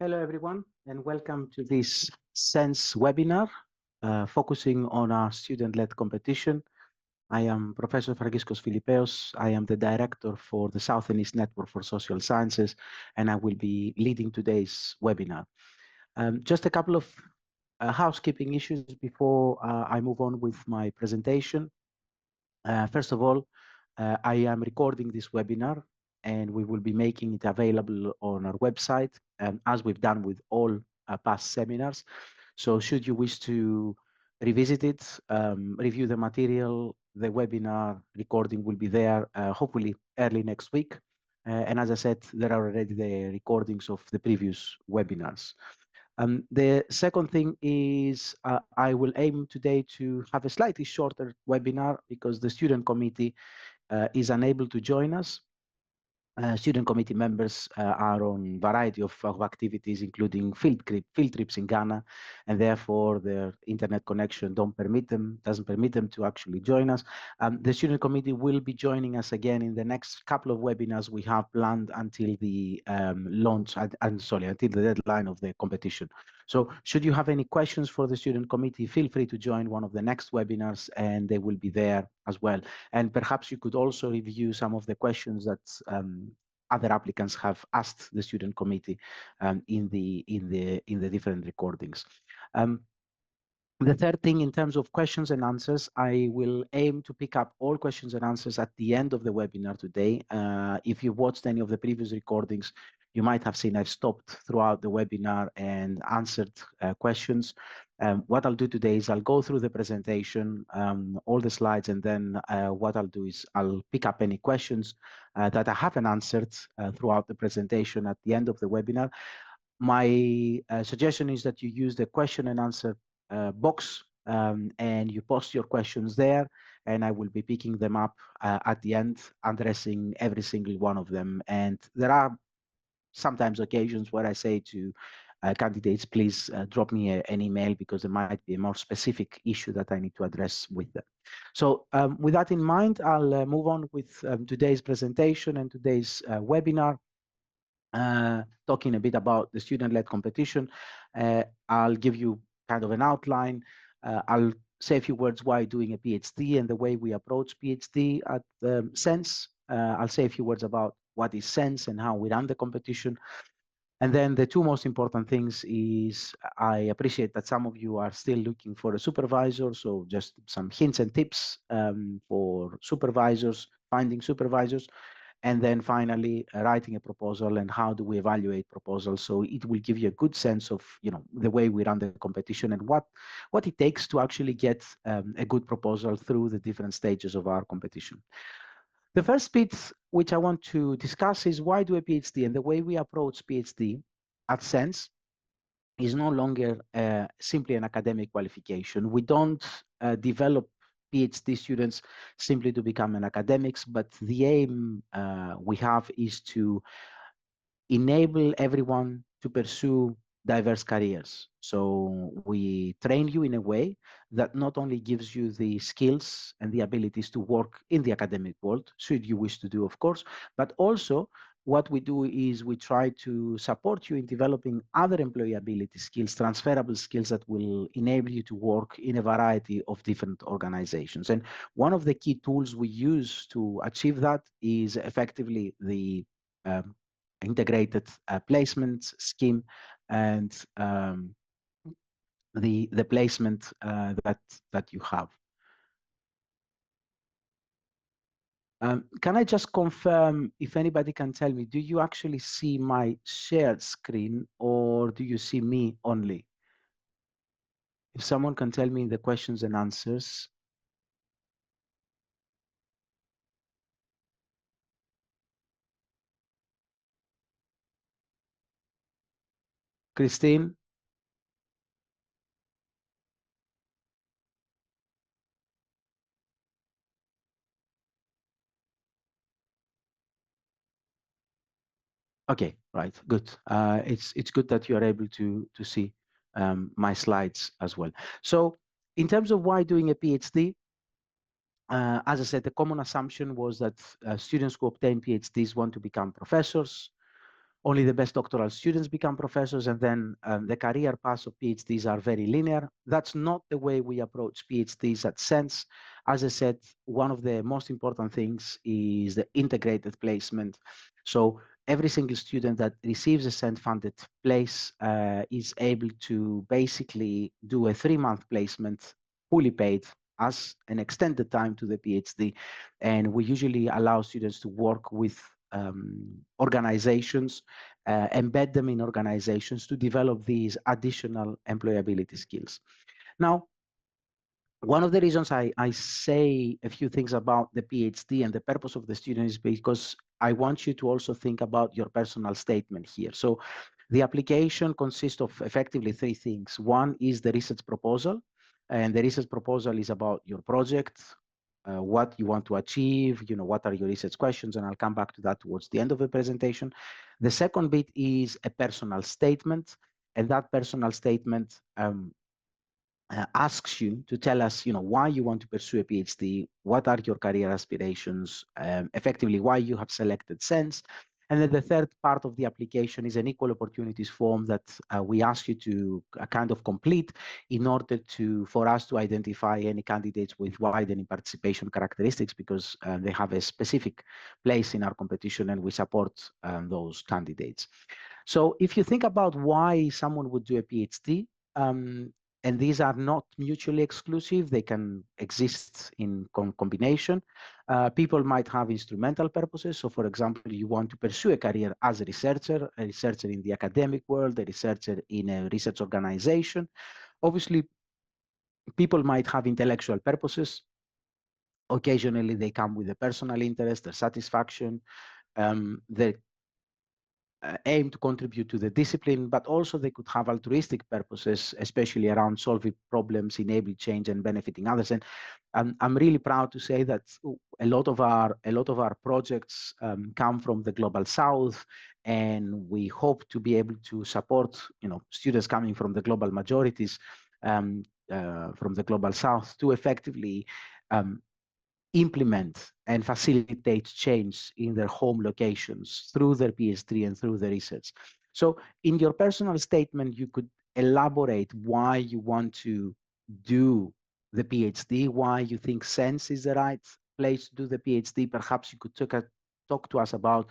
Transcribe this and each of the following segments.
Hello, everyone, and welcome to this SENSS webinar focusing on our student-led competition. I am Professor Fragkiskos FIlippaios. I am the Director for the South and East Network for Social Sciences, and I will be leading today's webinar. Just a couple of housekeeping issues before I move on with my presentation. First of all, I am recording this webinar and we will be making it available on our website, as we've done with all past seminars. So should you wish to revisit it, review the material, the webinar recording will be there hopefully early next week. And as I said, there are already the recordings of the previous webinars. The second thing is I will aim today to have a slightly shorter webinar because the student committee is unable to join us. Student committee members are on a variety of activities, including field trips in Ghana, and therefore their internet connection doesn't permit them to actually join us. The student committee will be joining us again in the next couple of webinars we have planned until the until the deadline of the competition. So should you have any questions for the student committee, feel free to join one of the next webinars and they will be there as well. And perhaps you could also review some of the questions that other applicants have asked the student committee in the different recordings. The third thing, in terms of questions and answers, I will aim to pick up all questions and answers at the end of the webinar today. If you watched any of the previous recordings, you might have seen I've stopped throughout the webinar and answered questions. What I'll do today is I'll go through the presentation, all the slides, and then what I'll do is I'll pick up any questions that I haven't answered throughout the presentation at the end of the webinar. My suggestion is that you use the question and answer box and you post your questions there, and I will be picking them up at the end, addressing every single one of them. And there are sometimes occasions where I say to candidates, please drop me an email because there might be a more specific issue that I need to address with them. So with that in mind, I'll move on with today's presentation and today's webinar. Talking a bit about the student-led competition. I'll give you kind of an outline. I'll say a few words why doing a PhD and the way we approach PhD at SENSS. I'll say a few words about what is SENSS and how we run the competition. And then the two most important things is I appreciate that some of you are still looking for a supervisor, so just some hints and tips for supervisors, finding supervisors. And then finally, writing a proposal and how do we evaluate proposals. So it will give you a good sense of, the way we run the competition and what it takes to actually get a good proposal through the different stages of our competition. The first bit which I want to discuss is why do a PhD, and the way we approach PhD at SENSS is no longer simply an academic qualification. We don't develop PhD students simply to become an academics, but the aim we have is to enable everyone to pursue diverse careers. So we train you in a way that not only gives you the skills and the abilities to work in the academic world, should you wish to do, of course, but also what we do is we try to support you in developing other employability skills, transferable skills that will enable you to work in a variety of different organizations. And one of the key tools we use to achieve that is effectively the integrated placement scheme and the placement that you have. Can I just confirm if anybody can tell me, do you actually see my shared screen or do you see me only? If someone can tell me the questions and answers. Christine? Okay, right, good. It's good that you are able to see my slides as well. So in terms of why doing a PhD, as I said, the common assumption was that students who obtain PhDs want to become professors, only the best doctoral students become professors, and then the career paths of PhDs are very linear. That's not the way we approach PhDs at SENSS. As I said, one of the most important things is the integrated placement. So every single student that receives a SENS-funded place is able to basically do a 3-month placement, fully paid, as an extended time to the PhD. And we usually allow students to work with organizations, embed them in organizations to develop these additional employability skills. Now, one of the reasons I say a few things about the PhD and the purpose of the student is because I want you to also think about your personal statement here. So the application consists of effectively 3 things. One is the research proposal, and the research proposal is about your project, what you want to achieve, what are your research questions, and I'll come back to that towards the end of the presentation. The second bit is a personal statement, and that personal statement asks you to tell us, why you want to pursue a PhD, what are your career aspirations, effectively why you have selected SENSS. And then the third part of the application is an equal opportunities form that we ask you to kind of complete in order for us to identify any candidates with widening participation characteristics, because they have a specific place in our competition and we support those candidates. So if you think about why someone would do a PhD, and these are not mutually exclusive, they can exist in combination. People might have instrumental purposes. So for example, you want to pursue a career as a researcher in the academic world, a researcher in a research organization. Obviously, people might have intellectual purposes. Occasionally, they come with a personal interest, their satisfaction, their aim to contribute to the discipline, but also they could have altruistic purposes, especially around solving problems, enabling change, and benefiting others. And I'm really proud to say that a lot of our projects come from the global south, and we hope to be able to support students coming from the global majorities, from the global south, to effectively implement and facilitate change in their home locations through their PhD and through the research. So in your personal statement, you could elaborate why you want to do the PhD, why you think SENSS is the right place to do the PhD. Perhaps you could talk to us about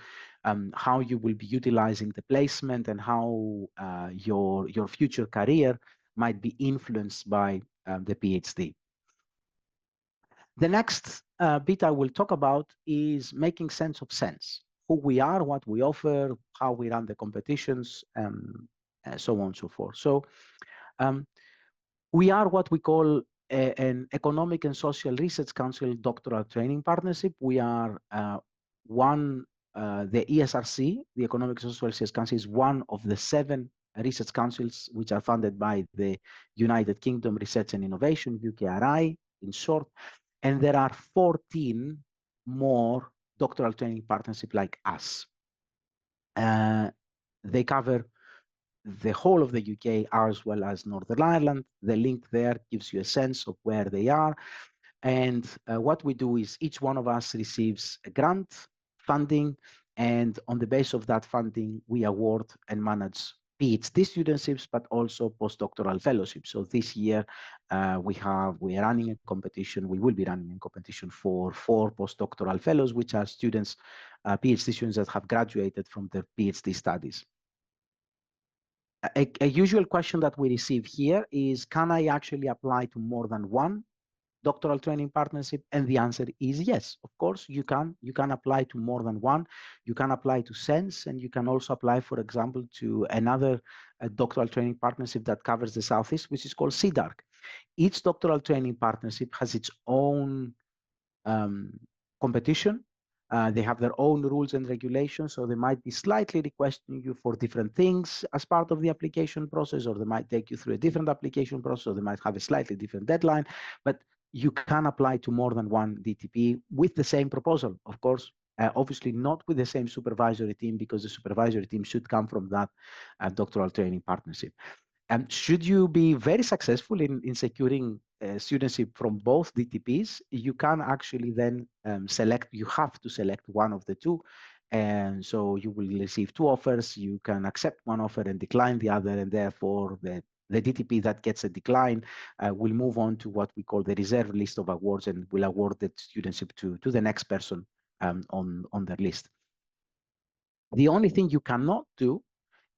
how you will be utilizing the placement and how your future career might be influenced by the PhD. The next bit I will talk about is making sense of SENSS, who we are, what we offer, how we run the competitions, so on and so forth. So we are what we call an Economic and Social Research Council doctoral training partnership. We are the ESRC, the Economic and Social Research Council, is one of the 7 research councils which are funded by the United Kingdom Research and Innovation, UKRI in short. And there are 14 more doctoral training partnerships like us. They cover the whole of the UK as well as Northern Ireland. The link there gives you a sense of where they are. And what we do is each one of us receives a grant funding, and on the base of that funding, we award and manage PhD studentships, but also postdoctoral fellowships. So this year, we are running a competition. We will be running a competition for 4 postdoctoral fellows, which are students, PhD students that have graduated from their PhD studies. A usual question that we receive here is, can I actually apply to more than one doctoral training partnership? And the answer is yes, of course you can. You can apply to more than one. You can apply to SENSS, and you can also apply, for example, to another doctoral training partnership that covers the Southeast, which is called CDARC. Each doctoral training partnership has its own competition. They have their own rules and regulations, so they might be slightly requesting you for different things as part of the application process, or they might take you through a different application process, or they might have a slightly different deadline. But you can apply to more than one DTP with the same proposal, of course. Obviously not with the same supervisory team, because the supervisory team should come from that doctoral training partnership. And should you be very successful in securing studentship from both DTPs, you can actually then you have to select one of the two, And so you will receive two offers. You can accept one offer and decline the other, and therefore the DTP that gets a decline will move on to what we call the reserve list of awards and will award the studentship to the next person on their list. The only thing you cannot do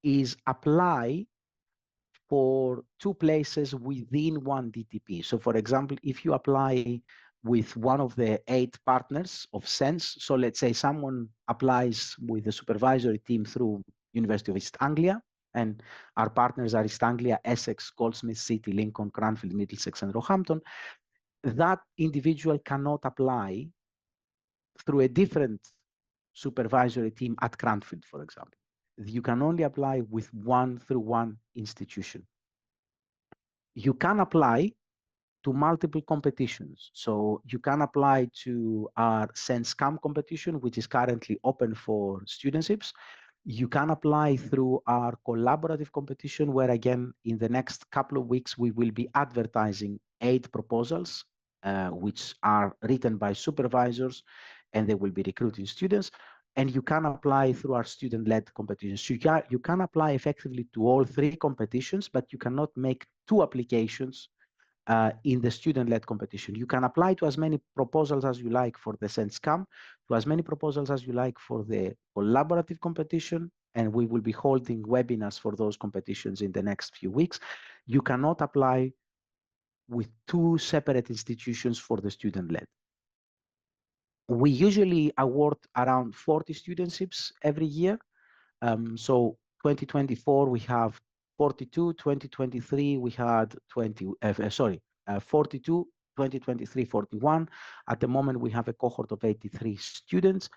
is apply for two places within one DTP. So for example, if you apply with one of the 8 partners of SENSS, so let's say someone applies with the supervisory team through University of East Anglia, and our partners are East Anglia, Essex, Goldsmith City, Lincoln, Cranfield, Middlesex, and Roehampton, that individual cannot apply through a different supervisory team at Cranfield, for example. You can only apply with one through one institution. You can apply to multiple competitions. So you can apply to our SENSS competition, which is currently open for studentships. You can apply through our collaborative competition, where again, in the next couple of weeks, we will be advertising 8 proposals, which are written by supervisors, and they will be recruiting students. And you can apply through our student-led competitions. So you can apply effectively to all 3 competitions, but you cannot make 2 applications in the student-led competition. You can apply to as many proposals as you like for the SENSS, to as many proposals as you like for the collaborative competition, and we will be holding webinars for those competitions in the next few weeks. You cannot apply with 2 separate institutions for the student-led. We usually award around 40 studentships every year. So 2024, we have 42, 2023, we had 42, 2023, 41. At the moment, we have a cohort of 83 students.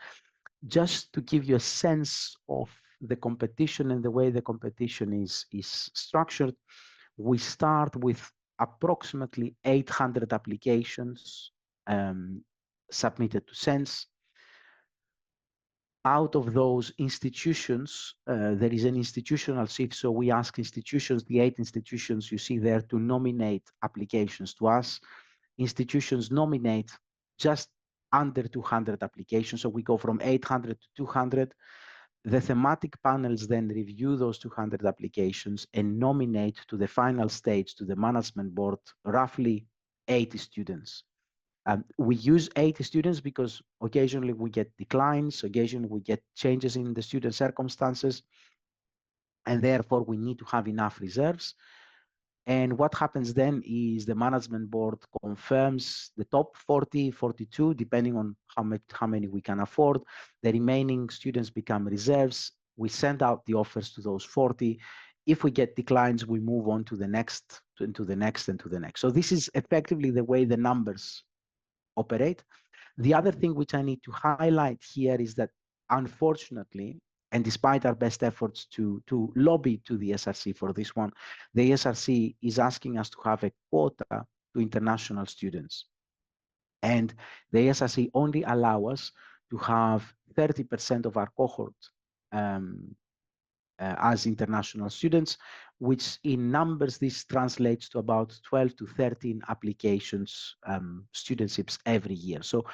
Just to give you a sense of the competition and the way the competition is structured, we start with approximately 800 applications submitted to SENSS. Out of those institutions, there is an institutional shift. So we ask institutions, the 8 institutions you see there, to nominate applications to us. Institutions nominate just under 200 applications. So we go from 800 to 200. The thematic panels then review those 200 applications and nominate to the final stage, to the management board, roughly 80 students. We use 80 students because occasionally we get declines, occasionally we get changes in the student circumstances, and therefore we need to have enough reserves. And what happens then is the management board confirms the top 40, 42, depending on how many we can afford. The remaining students become reserves. We send out the offers to those 40. If we get declines, we move on to the next, and to the next, and to the next. So this is effectively the way the numbers operate. The other thing which I need to highlight here is that, unfortunately, and despite our best efforts to lobby to the SRC for this one, the SRC is asking us to have a quota to international students. And the SRC only allow us to have 30% of our cohort as international students, which in numbers, this translates to about 12 to 13 applications, studentships every year. So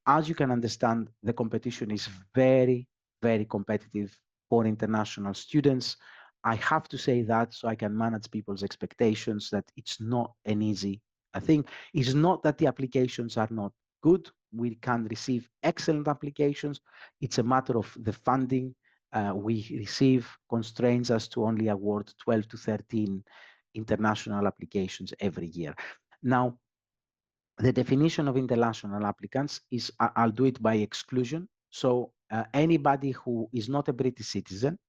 as you can understand, the competition is very, very competitive for international students. I have to say that so I can manage people's expectations, that it's not an easy thing. It's not that the applications are not good. We can receive excellent applications. It's a matter of the funding we receive constrains us to only award 12 to 13 international applications every year. Now, the definition of international applicants is, I'll do it by exclusion. So anybody who is not a British citizen,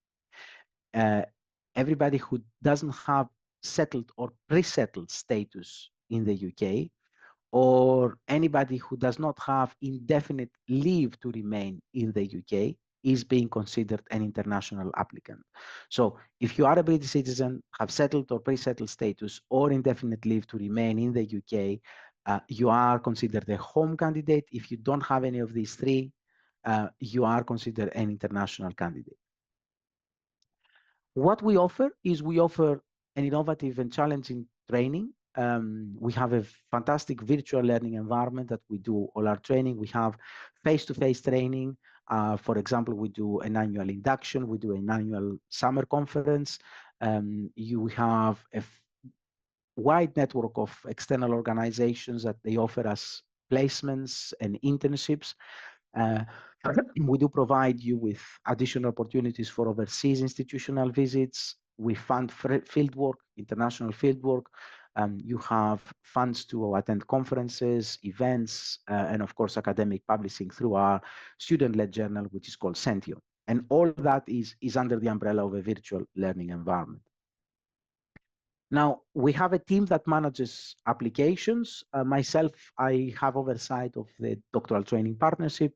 everybody who doesn't have settled or pre-settled status in the UK, or anybody who does not have indefinite leave to remain in the UK, is being considered an international applicant. So if you are a British citizen, have settled or pre-settled status, or indefinite leave to remain in the UK, you are considered a home candidate. If you don't have any of these 3, you are considered an international candidate. What we offer is we offer an innovative and challenging training. We have a fantastic virtual learning environment that we do all our training. We have face-to-face training. For example, we do an annual induction, we do an annual summer conference. You have a wide network of external organizations that they offer us placements and internships. We do provide you with additional opportunities for overseas institutional visits. We fund field work, international field work. You have funds to attend conferences, events, and of course, academic publishing through our student-led journal, which is called Sentio. And all that is under the umbrella of a virtual learning environment. Now, we have a team that manages applications. Myself, I have oversight of the doctoral training partnership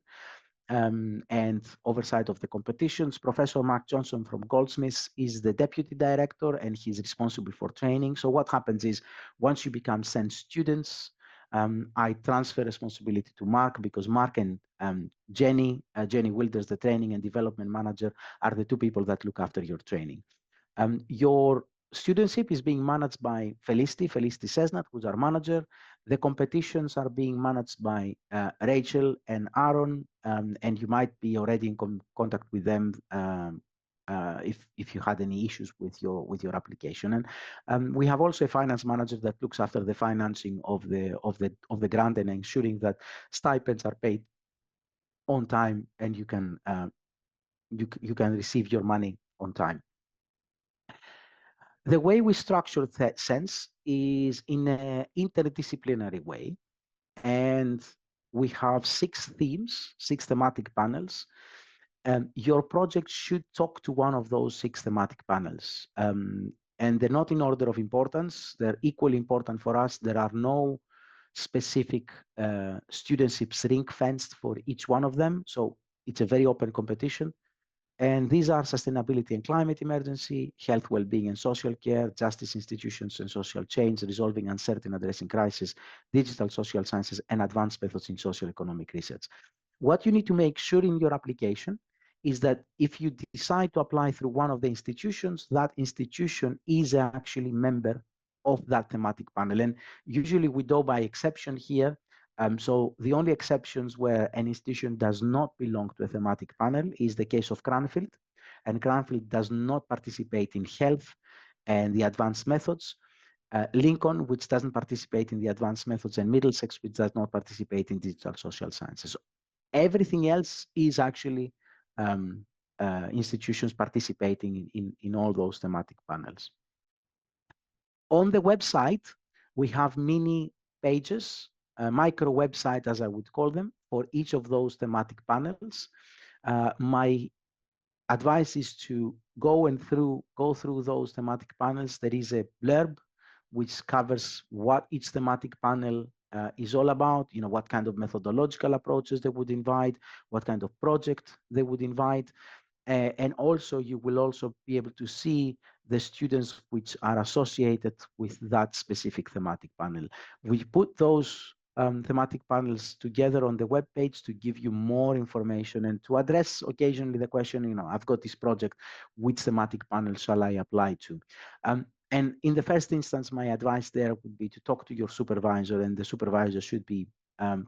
and oversight of the competitions. Professor Mark Johnson from Goldsmiths is the deputy director, and he's responsible for training. So what happens is, once you become SENSS students, I transfer responsibility to Mark, because Mark and Jenny Wilders, the training and development manager, are the two people that look after your training. Your studentship is being managed by Felicity Sesnat, who's our manager. The competitions are being managed by Rachel and Aaron, and you might be already in contact with them if you had any issues with your application. And we have also a finance manager that looks after the financing of the grant and ensuring that stipends are paid on time, and you can receive your money on time. The way we structure SENSS is in an interdisciplinary way, and we have 6 themes, 6 thematic panels. Your project should talk to one of those 6 thematic panels, and they're not in order of importance. They're equally important for us. There are no specific studentships ring-fenced for each one of them, so it's a very open competition. And these are sustainability and climate emergency, health, well-being and social care, justice institutions and social change, resolving uncertainty, addressing crisis, digital social sciences, and advanced methods in socio-economic research. What you need to make sure in your application is that if you decide to apply through one of the institutions, that institution is actually member of that thematic panel. And usually we do by exception here. So the only exceptions where an institution does not belong to a thematic panel is the case of Cranfield, and Cranfield does not participate in health and the advanced methods. Lincoln, which doesn't participate in the advanced methods, and Middlesex, which does not participate in digital social sciences. So everything else is actually institutions participating in all those thematic panels. On the website, we have mini pages, micro website, as I would call them, for each of those thematic panels. My advice is to go through those thematic panels. There is a blurb which covers what each thematic panel is all about, what kind of methodological approaches they would invite, what kind of project they would invite. And also, you will also be able to see the students which are associated with that specific thematic panel. We put those thematic panels together on the web page to give you more information and to address occasionally the question, I've got this project, which thematic panel shall I apply to? And in the first instance, my advice there would be to talk to your supervisor, and the supervisor should be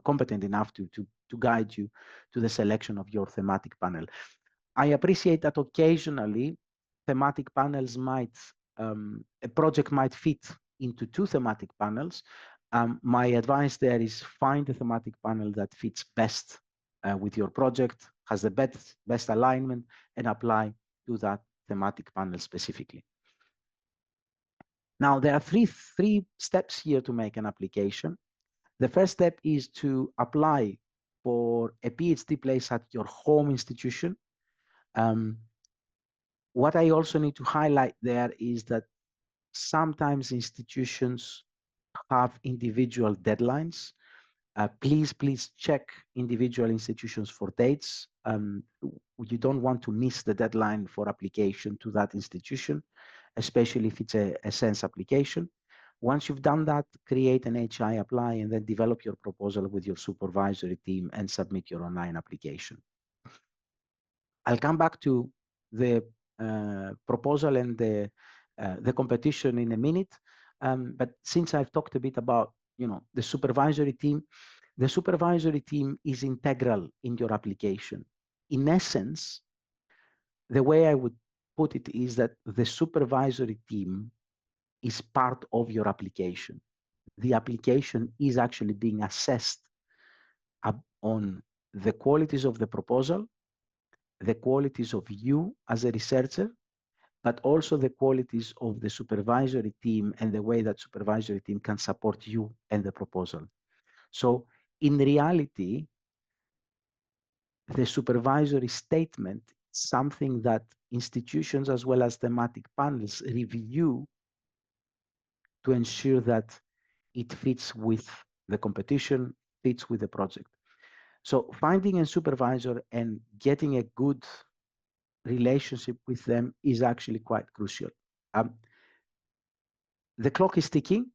competent enough to guide you to the selection of your thematic panel. I appreciate that occasionally thematic panels a project might fit into 2 thematic panels. My advice there is find a thematic panel that fits best with your project, has the best alignment, and apply to that thematic panel specifically. Now, there are three steps here to make an application. The first step is to apply for a PhD place at your home institution. What I also need to highlight there is that sometimes institutions have individual deadlines. Please check individual institutions for dates. You don't want to miss the deadline for application to that institution, especially if it's a SENSS application. Once you've done that, create an HI apply, and then develop your proposal with your supervisory team and submit your online application. I'll come back to the proposal and the competition in a minute. But since I've talked a bit about the supervisory team is integral in your application. in essence, the way I would put it is that the supervisory team is part of your application. The application is actually being assessed on the qualities of the proposal, the qualities of you as a researcher, but also the qualities of the supervisory team and the way that supervisory team can support you and the proposal. So in reality, the supervisory statement is something that institutions as well as thematic panels review to ensure that it fits with the competition, fits with the project. So finding a supervisor and getting a good relationship with them is actually quite crucial. The clock is ticking.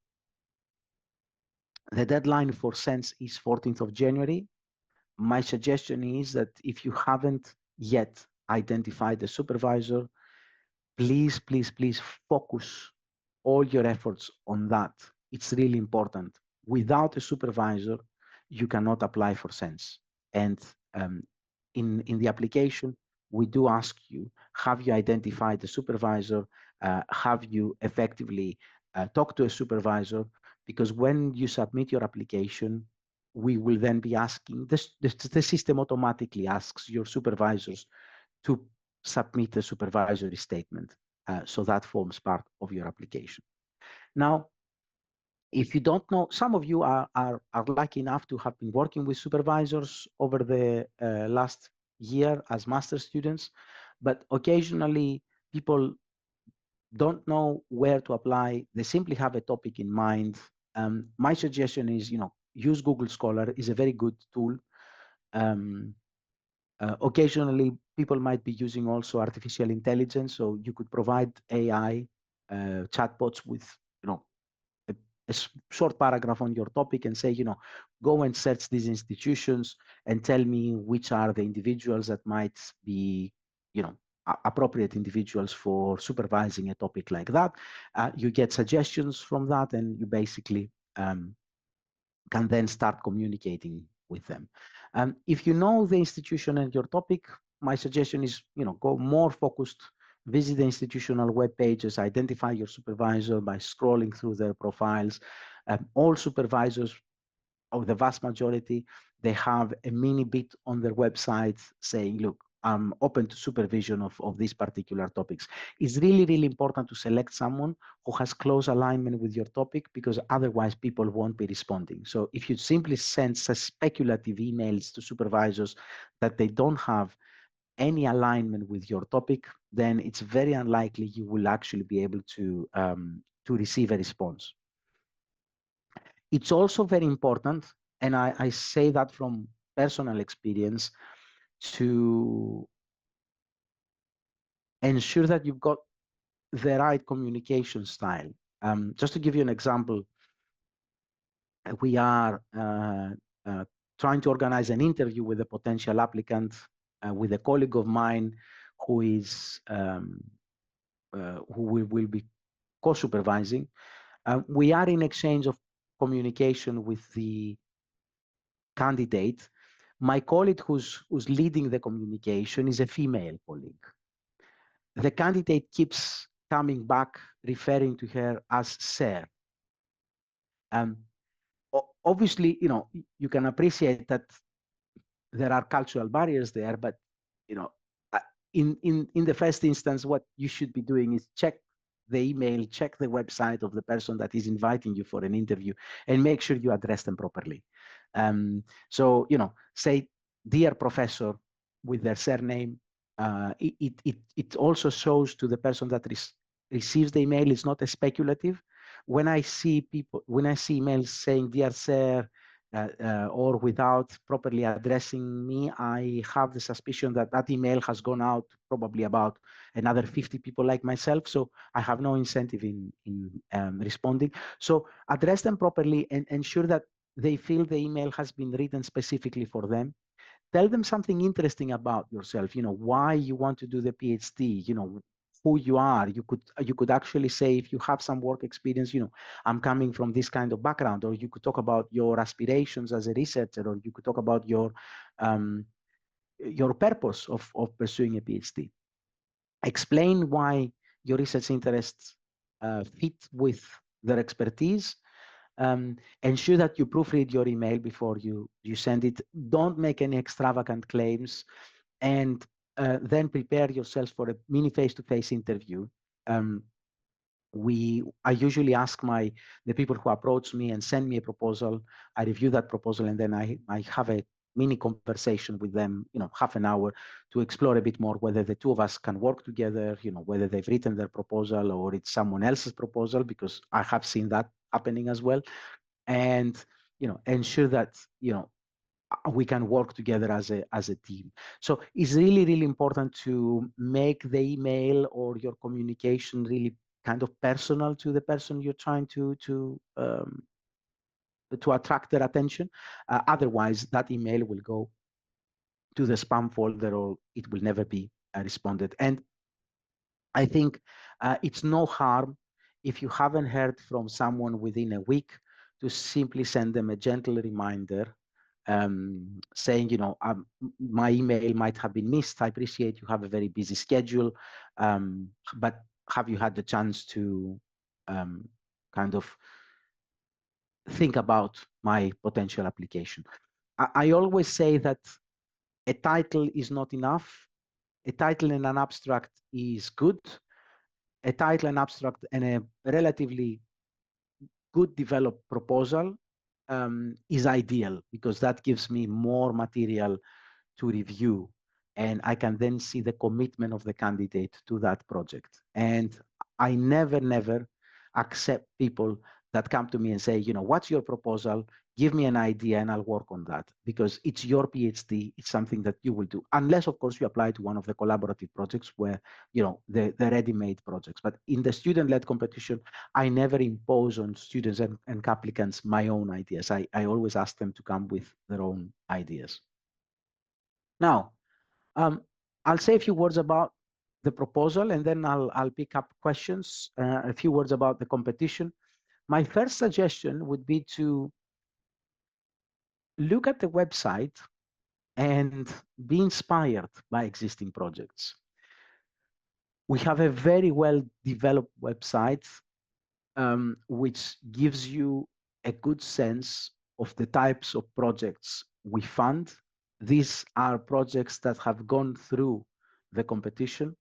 The deadline for SENSS is 14th of January. My suggestion is that if you haven't yet identified the supervisor, please, please, please focus all your efforts on that. It's really important. Without a supervisor, you cannot apply for SENSS. And in the application, we do ask you, have you identified the supervisor? Have you effectively talked to a supervisor? Because when you submit your application, we will then be asking, the system automatically asks your supervisors to submit a supervisory statement. So that forms part of your application. Now, if you don't know, some of you are lucky enough to have been working with supervisors over the last year as master's students, but occasionally people don't know where to apply. They simply have a topic in mind. My suggestion is, use Google Scholar. Is a very good tool. Occasionally, people might be using also artificial intelligence, so you could provide AI chatbots with, a short paragraph on your topic and say, go and search these institutions and tell me which are the individuals that might be, appropriate individuals for supervising a topic like that. You get suggestions from that, and you basically can then start communicating with them. If you know the institution and your topic, my suggestion is, go more focused, visit the institutional web pages, identify your supervisor by scrolling through their profiles. All supervisors, or the vast majority, they have a mini bit on their website saying, look, I'm open to supervision of these particular topics. It's really, really important to select someone who has close alignment with your topic, because otherwise people won't be responding. So if you simply send speculative emails to supervisors that they don't have any alignment with your topic, then it's very unlikely you will actually be able to receive a response. It's also very important, and I say that from personal experience, to ensure that you've got the right communication style. Just to give you an example, we are trying to organize an interview with a potential applicant, with a colleague of mine who is who will be co-supervising. We are in exchange of communication with the candidate. My colleague who's leading the communication is a female colleague. The candidate keeps coming back, referring to her as Sir. Obviously, you can appreciate that there are cultural barriers there, but in the first instance, what you should be doing is check the email, check the website of the person that is inviting you for an interview, and make sure you address them properly. So, say, dear professor, with their surname. It also shows to the person that receives the email, it's not a speculative. When I see emails saying dear sir, or without properly addressing me, I have the suspicion that that email has gone out probably about another 50 people like myself. So I have no incentive in responding. So address them properly and ensure that they feel the email has been written specifically for them. Tell them something interesting about yourself, why you want to do the PhD, who you are. You could actually say, if you have some work experience, I'm coming from this kind of background, or you could talk about your aspirations as a researcher, or you could talk about your your purpose of pursuing a PhD. Explain why your research interests fit with their expertise. Ensure that you proofread your email before you send it. Don't make any extravagant claims, and then prepare yourself for a mini face-to-face interview. I usually ask the people who approach me and send me a proposal. I review that proposal, and then I have a mini conversation with them, half an hour, to explore a bit more whether the two of us can work together, whether they've written their proposal or it's someone else's proposal, because I have seen that happening as well. And ensure that we can work together as a team. So it's really, really important to make the email or your communication really kind of personal to the person you're trying to attract their attention. Otherwise, that email will go to the spam folder, or it will never be responded. And I think it's no harm, if you haven't heard from someone within a week, to simply send them a gentle reminder saying, my email might have been missed. I appreciate you have a very busy schedule, but have you had the chance to kind of think about my potential application? I always say that a title is not enough. A title and an abstract is good. A title, an abstract, and a relatively good developed proposal is ideal, because that gives me more material to review, and I can then see the commitment of the candidate to that project. And I never accept people that come to me and say, what's your proposal? Give me an idea and I'll work on that, because it's your PhD. It's something that you will do, unless, of course, you apply to one of the collaborative projects where, the ready-made projects. But in the student-led competition, I never impose on students and applicants my own ideas. I always ask them to come with their own ideas. Now, I'll say a few words about the proposal, and then I'll pick up questions, a few words about the competition. My first suggestion would be to look at the website and be inspired by existing projects. We have a very well developed website, which gives you a good sense of the types of projects we fund. These are projects that have gone through the competition.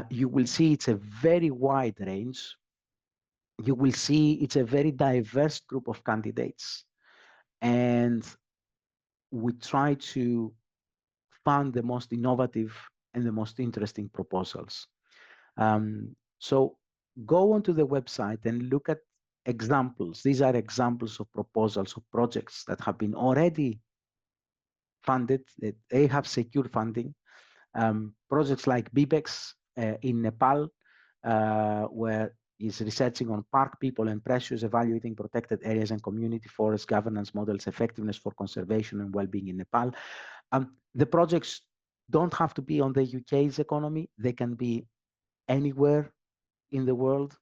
You will see it's a very wide range. You will see it's a very diverse group of candidates. And we try to fund the most innovative and the most interesting proposals. So go onto the website and look at examples. These are examples of proposals of projects that have been already funded, that they have secured funding. Projects like BBEX in Nepal, where is researching on park people and pressures, evaluating protected areas and community forest governance models, effectiveness for conservation and well-being in Nepal. The projects don't have to be on the UK's economy. They can be anywhere in the world,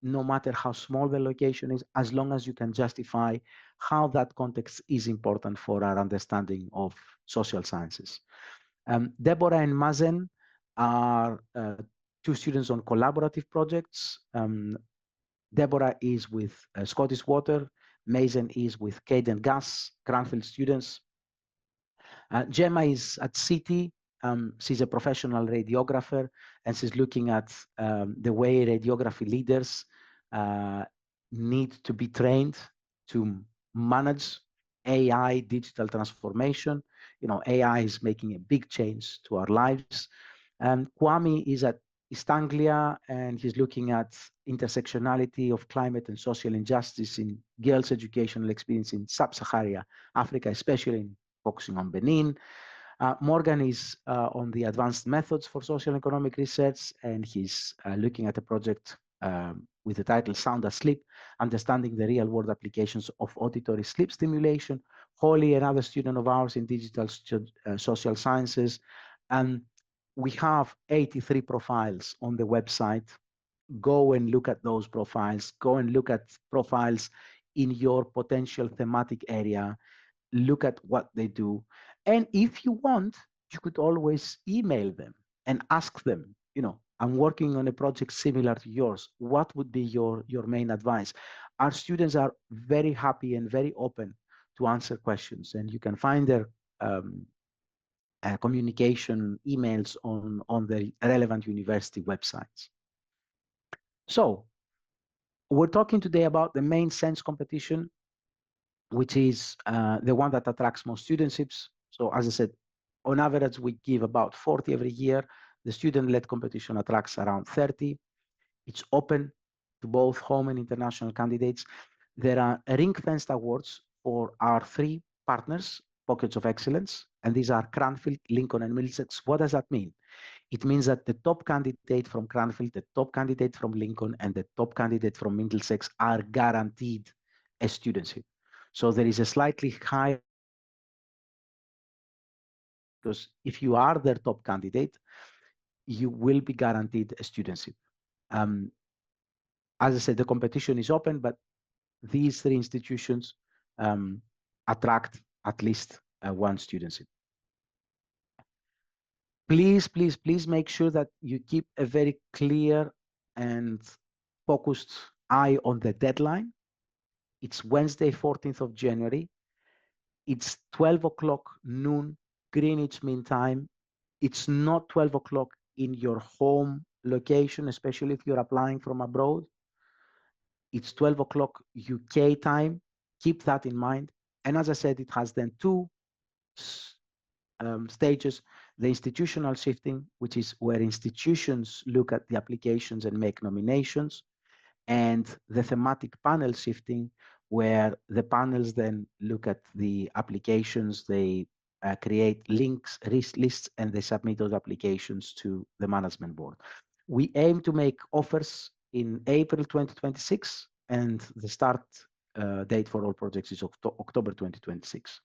no matter how small the location is, as long as you can justify how that context is important for our understanding of social sciences. Deborah and Mazen are two students on collaborative projects. Deborah is with Scottish Water. Mazen is with Cadent Gas, Cranfield students. Gemma is at City. She's a professional radiographer, and she's looking at the way radiography leaders need to be trained to manage AI digital transformation. AI is making a big change to our lives. Kwame is at East Anglia, and he's looking at intersectionality of climate and social injustice in girls' educational experience in sub-Saharan Africa, especially focusing on Benin. Morgan is on the advanced methods for social and economic research, and he's looking at a project with the title Sound Asleep, Understanding the Real-World Applications of Auditory Sleep Stimulation. Holly, another student of ours in digital social sciences. And we have 83 profiles on the website. Go and look at those profiles. Go and look at profiles in your potential thematic area. Look at what they do. And if you want, you could always email them and ask them, I'm working on a project similar to yours. What would be your main advice? Our students are very happy and very open to answer questions, and you can find their communication emails on the relevant university websites. So we're talking today about the main SENSS competition, which is the one that attracts most studentships. So as I said, on average, we give about 40 every year. The student-led competition attracts around 30. It's open to both home and international candidates. There are ring-fenced awards for our 3 partners, Pockets of Excellence, and these are Cranfield, Lincoln, and Middlesex. What does that mean? It means that the top candidate from Cranfield, the top candidate from Lincoln, and the top candidate from Middlesex are guaranteed a studentship. So there is a slightly higher, because if you are their top candidate, you will be guaranteed a studentship. As I said, the competition is open, but these 3 institutions attract at least 1 studentship. Please, please, please make sure that you keep a very clear and focused eye on the deadline. It's Wednesday, 14th of January. It's 12 o'clock noon Greenwich Mean Time. It's not 12 o'clock in your home location, especially if you're applying from abroad. It's 12 o'clock UK time. Keep that in mind. And as I said, it has then 2 stages: the institutional shifting, which is where institutions look at the applications and make nominations, and the thematic panel shifting, where the panels then look at the applications, they create links, lists, and they submit those applications to the management board. We aim to make offers in April 2026, and the start date for all projects is October 2026.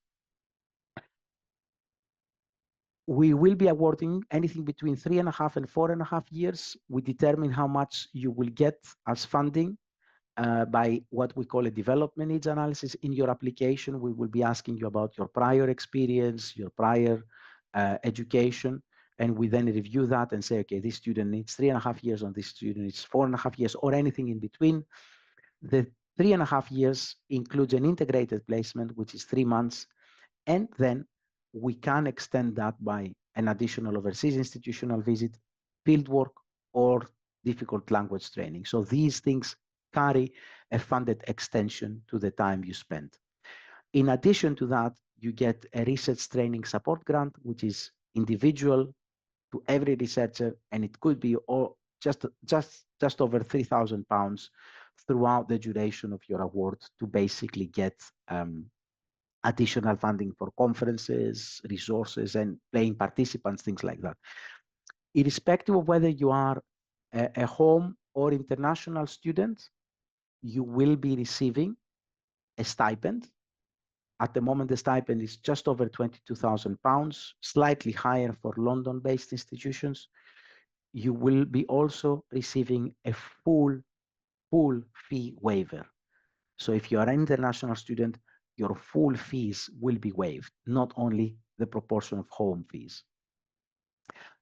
We will be awarding anything between 3.5 and 4.5 years. We determine how much you will get as funding by what we call a development needs analysis. In your application, we will be asking you about your prior experience, your prior education, and we then review that and say, okay, this student needs 3.5 years, on this student needs 4.5 years, or anything in between. The 3.5 years includes an integrated placement, which is 3 months, and then we can extend that by an additional overseas institutional visit, fieldwork, or difficult language training. So these things carry a funded extension to the time you spend. In addition to that, you get a research training support grant, which is individual to every researcher, and it could be just over £3,000 throughout the duration of your award to basically get additional funding for conferences, resources, and paying participants, things like that. Irrespective of whether you are a home or international student, you will be receiving a stipend. At the moment, the stipend is just over £22,000, slightly higher for London-based institutions. You will be also receiving a full fee waiver. So if you are an international student, your full fees will be waived, not only the proportion of home fees.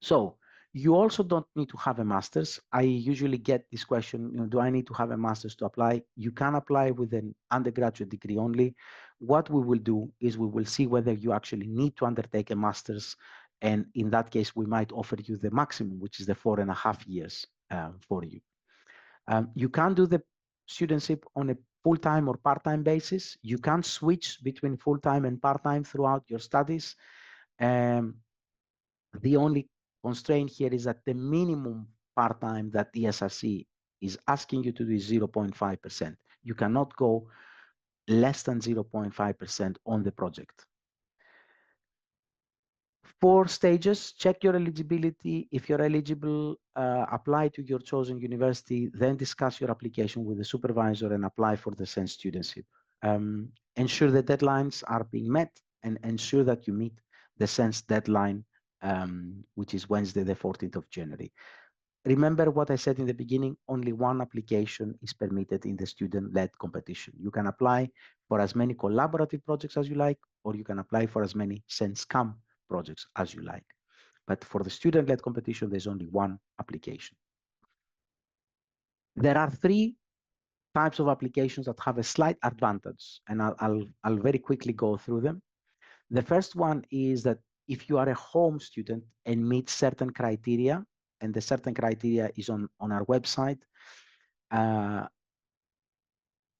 So you also don't need to have a master's. I usually get this question, do I need to have a master's to apply? You can apply with an undergraduate degree only. What we will do is we will see whether you actually need to undertake a master's. And in that case, we might offer you the maximum, which is the 4.5 years for you. You can do the studentship on a full-time or part-time basis. You can switch between full-time and part-time throughout your studies. The only constraint here is that the minimum part-time that the SRC is asking you to do is 0.5%. You cannot go less than 0.5% on the project. 4 stages: check your eligibility. If you're eligible, apply to your chosen university, then discuss your application with the supervisor and apply for the SENSS studentship. Ensure the deadlines are being met, and ensure that you meet the SENSS deadline, which is Wednesday, the 14th of January. Remember what I said in the beginning, only 1 application is permitted in the student-led competition. You can apply for as many collaborative projects as you like, or you can apply for as many SENSS CAM projects as you like. But for the student-led competition, there's only one application. There are three types of applications that have a slight advantage, and I'll very quickly go through them. The first one is that if you are a home student and meet certain criteria, and the certain criteria is on our website,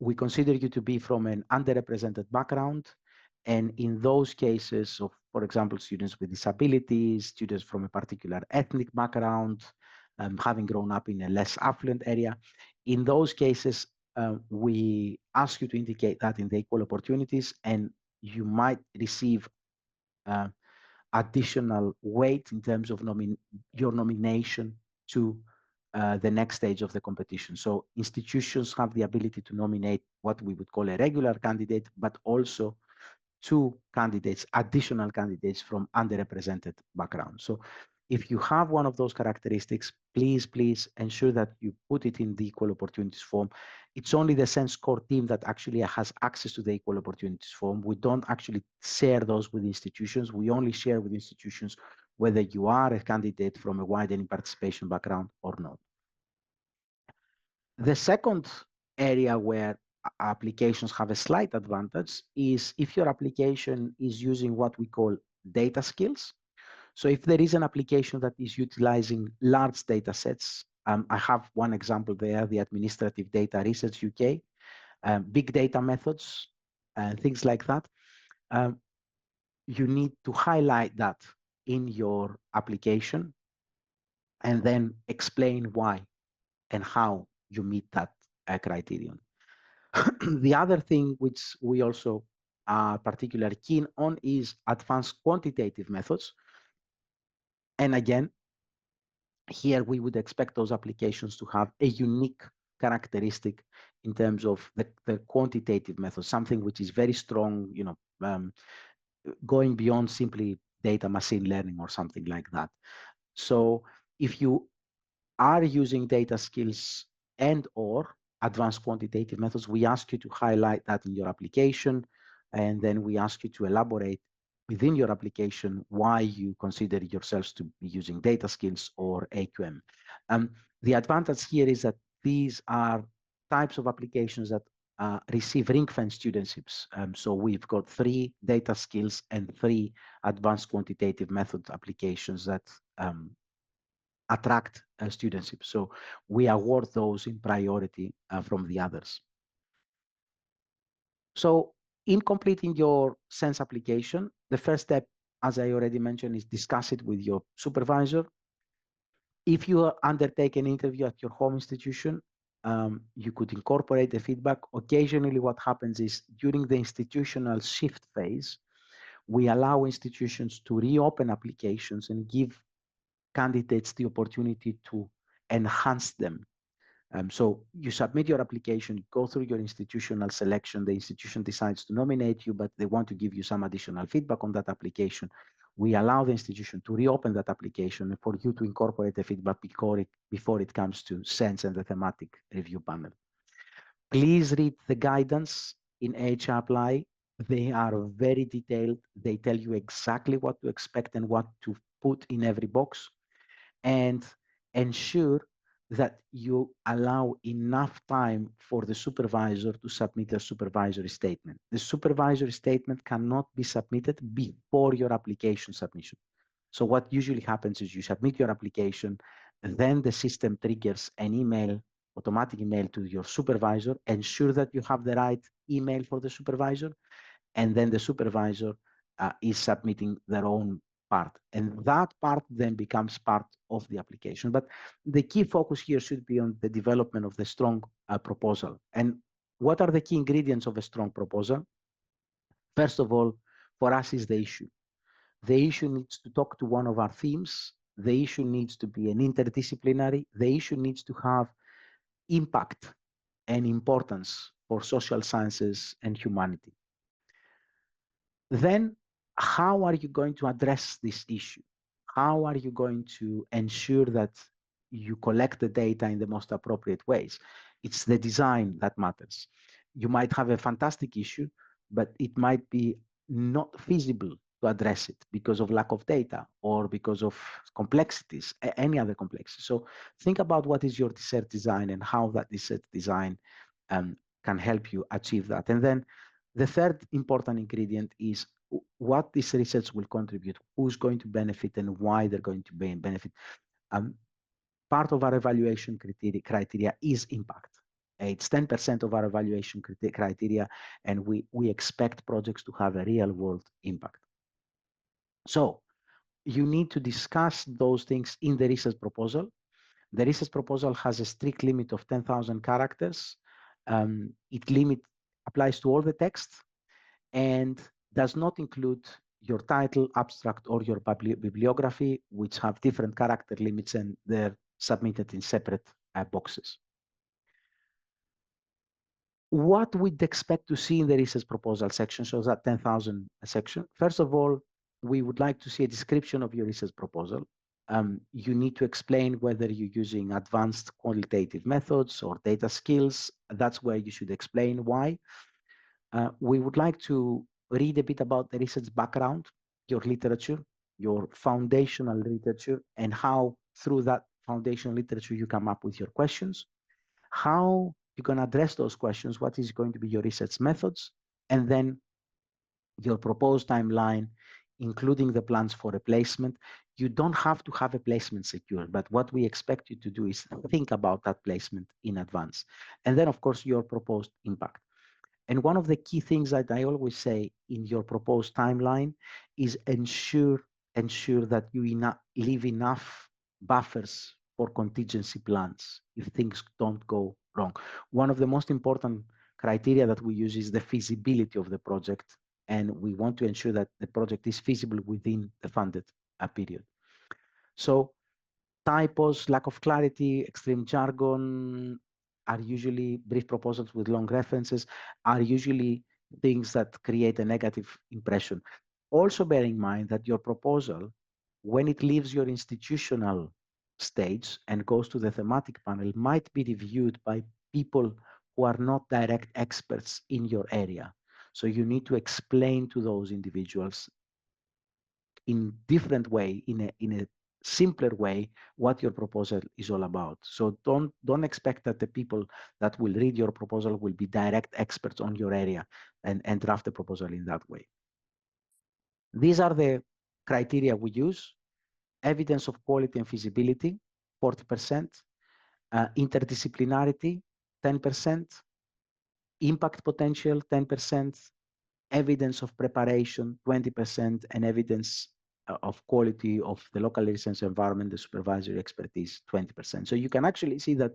we consider you to be from an underrepresented background. And in those cases of, for example, students with disabilities, students from a particular ethnic background, having grown up in a less affluent area, in those cases, we ask you to indicate that in the equal opportunities, and you might receive additional weight in terms of your nomination to the next stage of the competition. So institutions have the ability to nominate what we would call a regular candidate, but also two candidates, additional candidates from underrepresented backgrounds. So if you have one of those characteristics, please ensure that you put it in the equal opportunities form. It's only the SENSS core team that actually has access to the equal opportunities form. We don't actually share those with institutions. We only share with institutions whether you are a candidate from a widening participation background or not. The second area where applications have a slight advantage is if your application is using what we call data skills. So if there is an application that is utilizing large data sets, I have one example there, the Administrative Data Research UK, big data methods, and things like that. You need to highlight that in your application and then explain why and how you meet that criterion. The other thing which we also are particularly keen on is advanced quantitative methods. And again, here we would expect those applications to have a unique characteristic in terms of the quantitative method, something which is very strong, going beyond simply data machine learning or something like that. So if you are using data skills and or advanced quantitative methods, we ask you to highlight that in your application, and then we ask you to elaborate within your application why you consider yourselves to be using data skills or AQM. The advantage here is that these are types of applications that receive ring-fence studentships. So we've got 3 data skills and 3 advanced quantitative method applications that attract studentship. So we award those in priority from the others. So in completing your SENSS application, the first step, as I already mentioned, is discuss it with your supervisor. If you undertake an interview at your home institution, you could incorporate the feedback. Occasionally what happens is during the institutional shift phase, we allow institutions to reopen applications and give candidates the opportunity to enhance them. So you submit your application, go through your institutional selection, the institution decides to nominate you, but they want to give you some additional feedback on that application. We allow the institution to reopen that application for you to incorporate the feedback before it comes to SENSS and the thematic review panel. Please read the guidance in HR Apply. They are very detailed. They tell you exactly what to expect and what to put in every box, and ensure that you allow enough time for the supervisor to submit a supervisory statement. The supervisory statement cannot be submitted before your application submission. So what usually happens is you submit your application, then the system triggers an email, automatic email to your supervisor, ensure that you have the right email for the supervisor, and then the supervisor is submitting their own part. And that part then becomes part of the application. But the key focus here should be on the development of the strong proposal. And what are the key ingredients of a strong proposal? First of all, for us is the issue. The issue needs to talk to one of our themes. The issue needs to be an interdisciplinary. The issue needs to have impact and importance for social sciences and humanity. Then, how are you going to address this issue? How are you going to ensure that you collect the data in the most appropriate ways? It's the design that matters. You might have a fantastic issue, but it might be not feasible to address it because of lack of data or because of complexities, any other complexity. So think about what is your research design and how that research design can help you achieve that. And then the third important ingredient is what this research will contribute, who's going to benefit and why they're going to benefit. Part of our evaluation criteria is impact. It's 10% of our evaluation criteria, and we expect projects to have a real world impact. So you need to discuss those things in the research proposal. The research proposal has a strict limit of 10,000 characters. It applies to all the text and does not include your title, abstract, or your bibliography, which have different character limits, and they're submitted in separate boxes. What we'd expect to see in the research proposal section, so that 10,000 section. First of all, we would like to see a description of your research proposal. You need to explain whether you're using advanced qualitative methods or data skills. That's where you should explain why. We would like to read a bit about the research background, your literature, your foundational literature, and how through that foundational literature you come up with your questions. How you're going to address those questions, what is going to be your research methods, and then your proposed timeline, including the plans for a placement. You don't have to have a placement secured, but what we expect you to do is think about that placement in advance. And then, of course, your proposed impact. And one of the key things that I always say in your proposed timeline is ensure that you leave enough buffers for contingency plans if things don't go wrong. One of the most important criteria that we use is the feasibility of the project, and we want to ensure that the project is feasible within the funded period. So typos, lack of clarity, extreme jargon are usually brief proposals with long references, are usually things that create a negative impression. Also bear in mind that your proposal, when it leaves your institutional stage and goes to the thematic panel, might be reviewed by people who are not direct experts in your area. So you need to explain to those individuals in different way, in a simpler way, what your proposal is all about. So don't expect that the people that will read your proposal will be direct experts on your area and draft the proposal in that way. These are the criteria we use: evidence of quality and feasibility, 40%, interdisciplinarity, 10%, impact potential, 10%, evidence of preparation, 20%, and evidence of quality of the local research environment, the supervisory expertise, 20%. So you can actually see that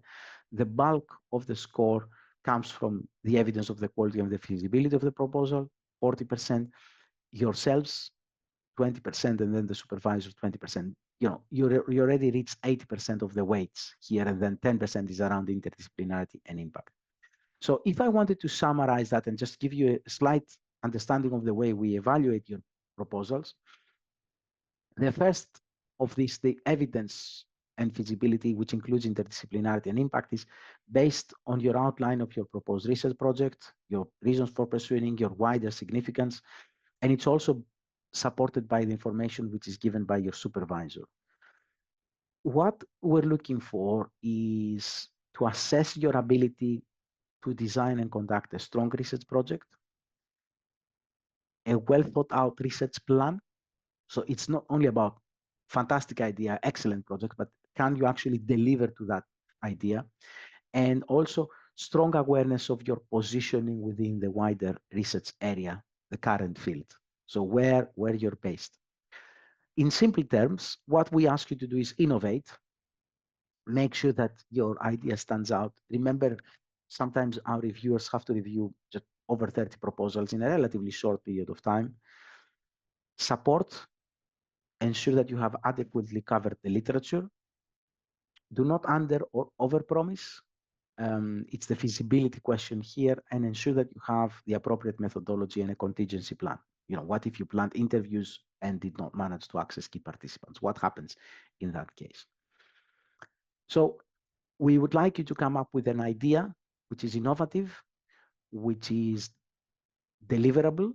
the bulk of the score comes from the evidence of the quality and the feasibility of the proposal, 40%, yourselves, 20%, and then the supervisors, 20%. You know, you already reached 80% of the weights here, and then 10% is around interdisciplinarity and impact. So if I wanted to summarize that and just give you a slight understanding of the way we evaluate your proposals, the first of these, the evidence and feasibility, which includes interdisciplinarity and impact, is based on your outline of your proposed research project, your reasons for pursuing, your wider significance, and it's also supported by the information which is given by your supervisor. What we're looking for is to assess your ability to design and conduct a strong research project, a well thought out research plan. So it's not only about fantastic idea, excellent project, but can you actually deliver to that idea? And also strong awareness of your positioning within the wider research area, the current field. So where you're based. In simple terms, what we ask you to do is innovate, make sure that your idea stands out. Remember, sometimes our reviewers have to review just over 30 proposals in a relatively short period of time. Support, ensure that you have adequately covered the literature. Do not under or overpromise. It's the feasibility question here, and ensure that you have the appropriate methodology and a contingency plan. You know, what if you planned interviews and did not manage to access key participants? What happens in that case? So we would like you to come up with an idea which is innovative, which is deliverable,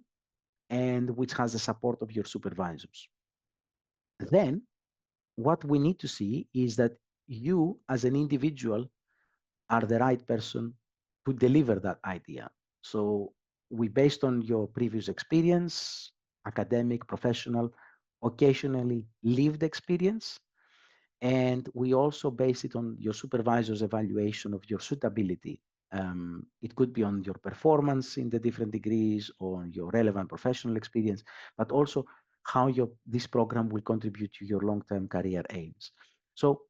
and which has the support of your supervisors. Then what we need to see is that you as an individual are the right person to deliver that idea. So we, based on your previous experience, academic, professional, occasionally lived experience, and we also base it on your supervisor's evaluation of your suitability. It could be on your performance in the different degrees or your relevant professional experience, but also how this program will contribute to your long-term career aims. So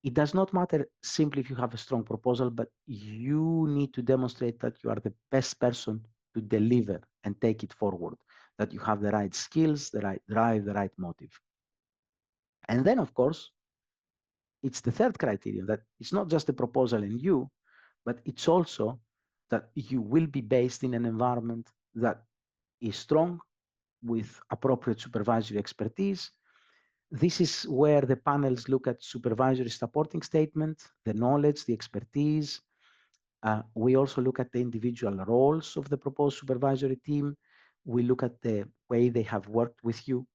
it does not matter simply if you have a strong proposal, but you need to demonstrate that you are the best person to deliver and take it forward, that you have the right skills, the right drive, the right motive. And then, of course, it's the third criterion, that it's not just a proposal in you, but it's also that you will be based in an environment that is strong with appropriate supervisory expertise. This is where the panels look at supervisory supporting statement, the knowledge, the expertise. We also look at the individual roles of the proposed supervisory team. We look at the way they have worked with you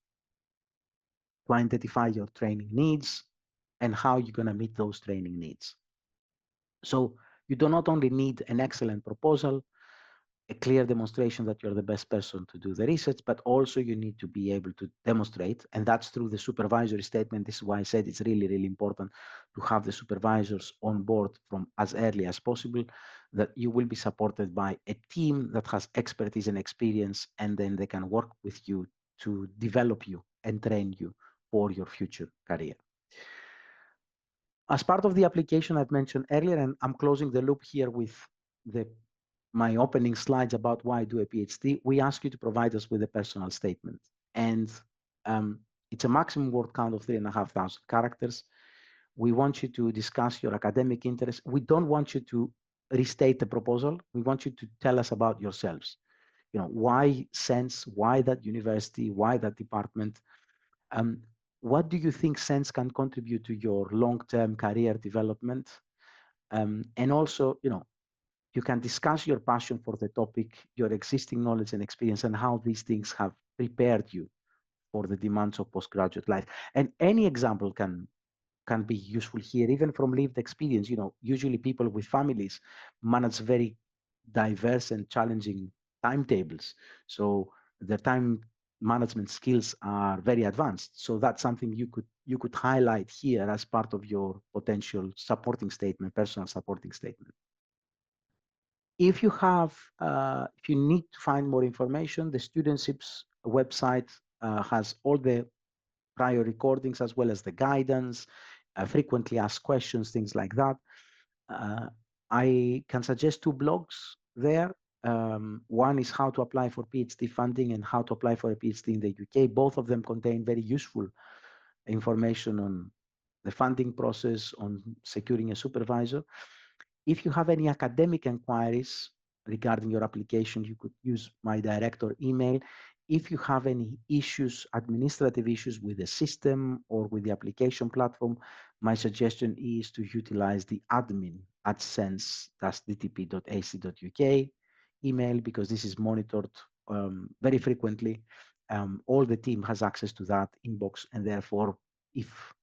to identify your training needs and how you're going to meet those training needs. So you do not only need an excellent proposal, a clear demonstration that you're the best person to do the research, but also you need to be able to demonstrate, and that's through the supervisory statement. This is why I said it's really, really important to have the supervisors on board from as early as possible, that you will be supported by a team that has expertise and experience, and then they can work with you to develop you and train you for your future career. As part of the application I've mentioned earlier, and I'm closing the loop here with my opening slides about why do a PhD, we ask you to provide us with a personal statement. And it's a maximum word count of 3,500 characters. We want you to discuss your academic interests. We don't want you to restate the proposal. We want you to tell us about yourselves. You know, why SENSS, why that university, why that department? What do you think SENSS can contribute to your long-term career development? And also, you know, you can discuss your passion for the topic, your existing knowledge and experience, and how these things have prepared you for the demands of postgraduate life. And any example can be useful here, even from lived experience. You know, usually people with families manage very diverse and challenging timetables. So their time management skills are very advanced. So that's something you could highlight here as part of your potential supporting statement, personal supporting statement. If you have, if you need to find more information, the Studentships website has all the prior recordings as well as the guidance, frequently asked questions, things like that. I can suggest two blogs there. One is how to apply for PhD funding and how to apply for a PhD in the UK. Both of them contain very useful information on the funding process, on securing a supervisor. If you have any academic inquiries regarding your application, you could use my director email. If you have any issues, administrative issues with the system or with the application platform, my suggestion is to utilize the admin at senss-dtp.ac.uk email, because this is monitored very frequently. All the team has access to that inbox, and therefore, if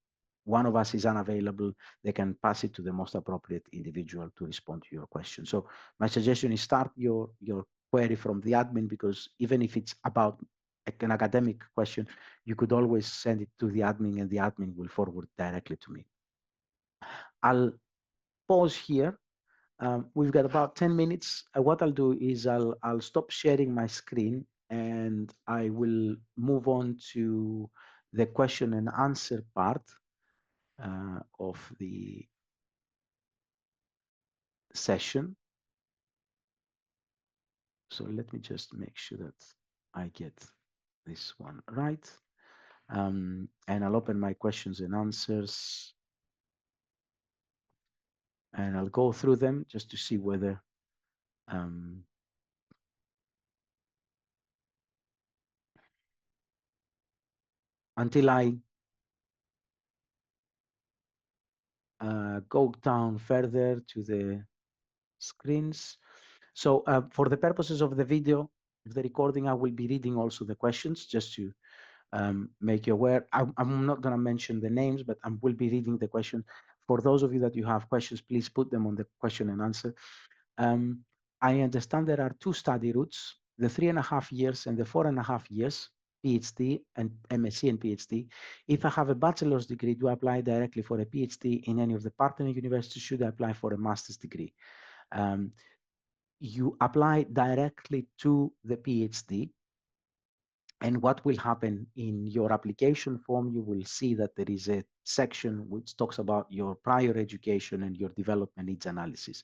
one of us is unavailable, they can pass it to the most appropriate individual to respond to your question. So my suggestion is start your query from the admin, because even if it's about an academic question, you could always send it to the admin and the admin will forward directly to me. I'll pause here. We've got about 10 minutes. What I'll do is I'll stop sharing my screen and I will move on to the question and answer part of the session. So let me just make sure that I get this one right. And I'll open my questions and answers. And I'll go through them just to see whether until I go down further to the screens. So for the purposes of the video, the recording, I will be reading also the questions just to make you aware. I'm not going to mention the names, but I will be reading the question. For those of you that you have questions, please put them on the question and answer. I understand there are two study routes, the 3.5 years and the 4.5 years, PhD and MSc and PhD. If I have a bachelor's degree, do I apply directly for a PhD in any of the partner universities? Should I apply for a master's degree? You apply directly to the PhD. And what will happen in your application form, you will see that there is a section which talks about your prior education and your development needs analysis.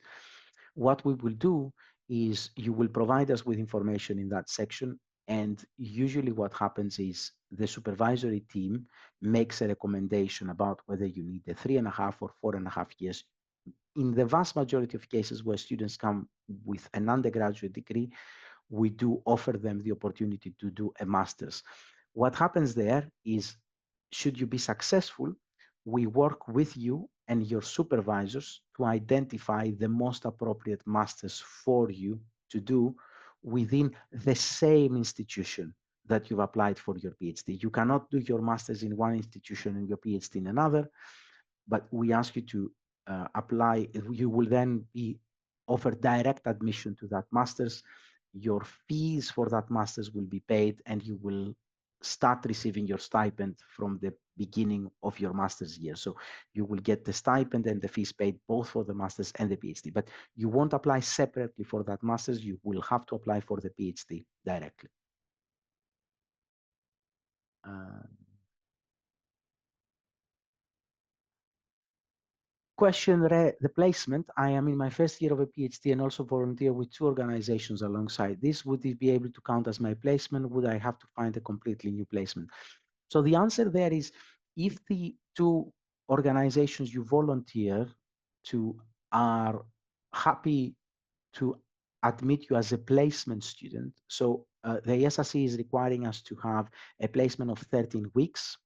What we will do is you will provide us with information in that section. And usually what happens is the supervisory team makes a recommendation about whether you need a 3.5 or 4.5 years. In the vast majority of cases where students come with an undergraduate degree, we do offer them the opportunity to do a master's. What happens there is, should you be successful, we work with you and your supervisors to identify the most appropriate master's for you to do within the same institution that you've applied for your PhD. You cannot do your master's in one institution and your PhD in another, but we ask you to apply. You will then be offered direct admission to that master's. Your fees for that master's will be paid, and you will start receiving your stipend from the beginning of your master's year. So you will get the stipend and the fees paid both for the master's and the PhD, but you won't apply separately for that master's. You will have to apply for the PhD directly. Question the placement. I am in my first year of a PhD and also volunteer with two organizations alongside this. Would it be able to count as my placement? Would I have to find a completely new placement? So the answer there is, if the two organizations you volunteer to are happy to admit you as a placement student, so the SRC is requiring us to have a placement of 13 weeks.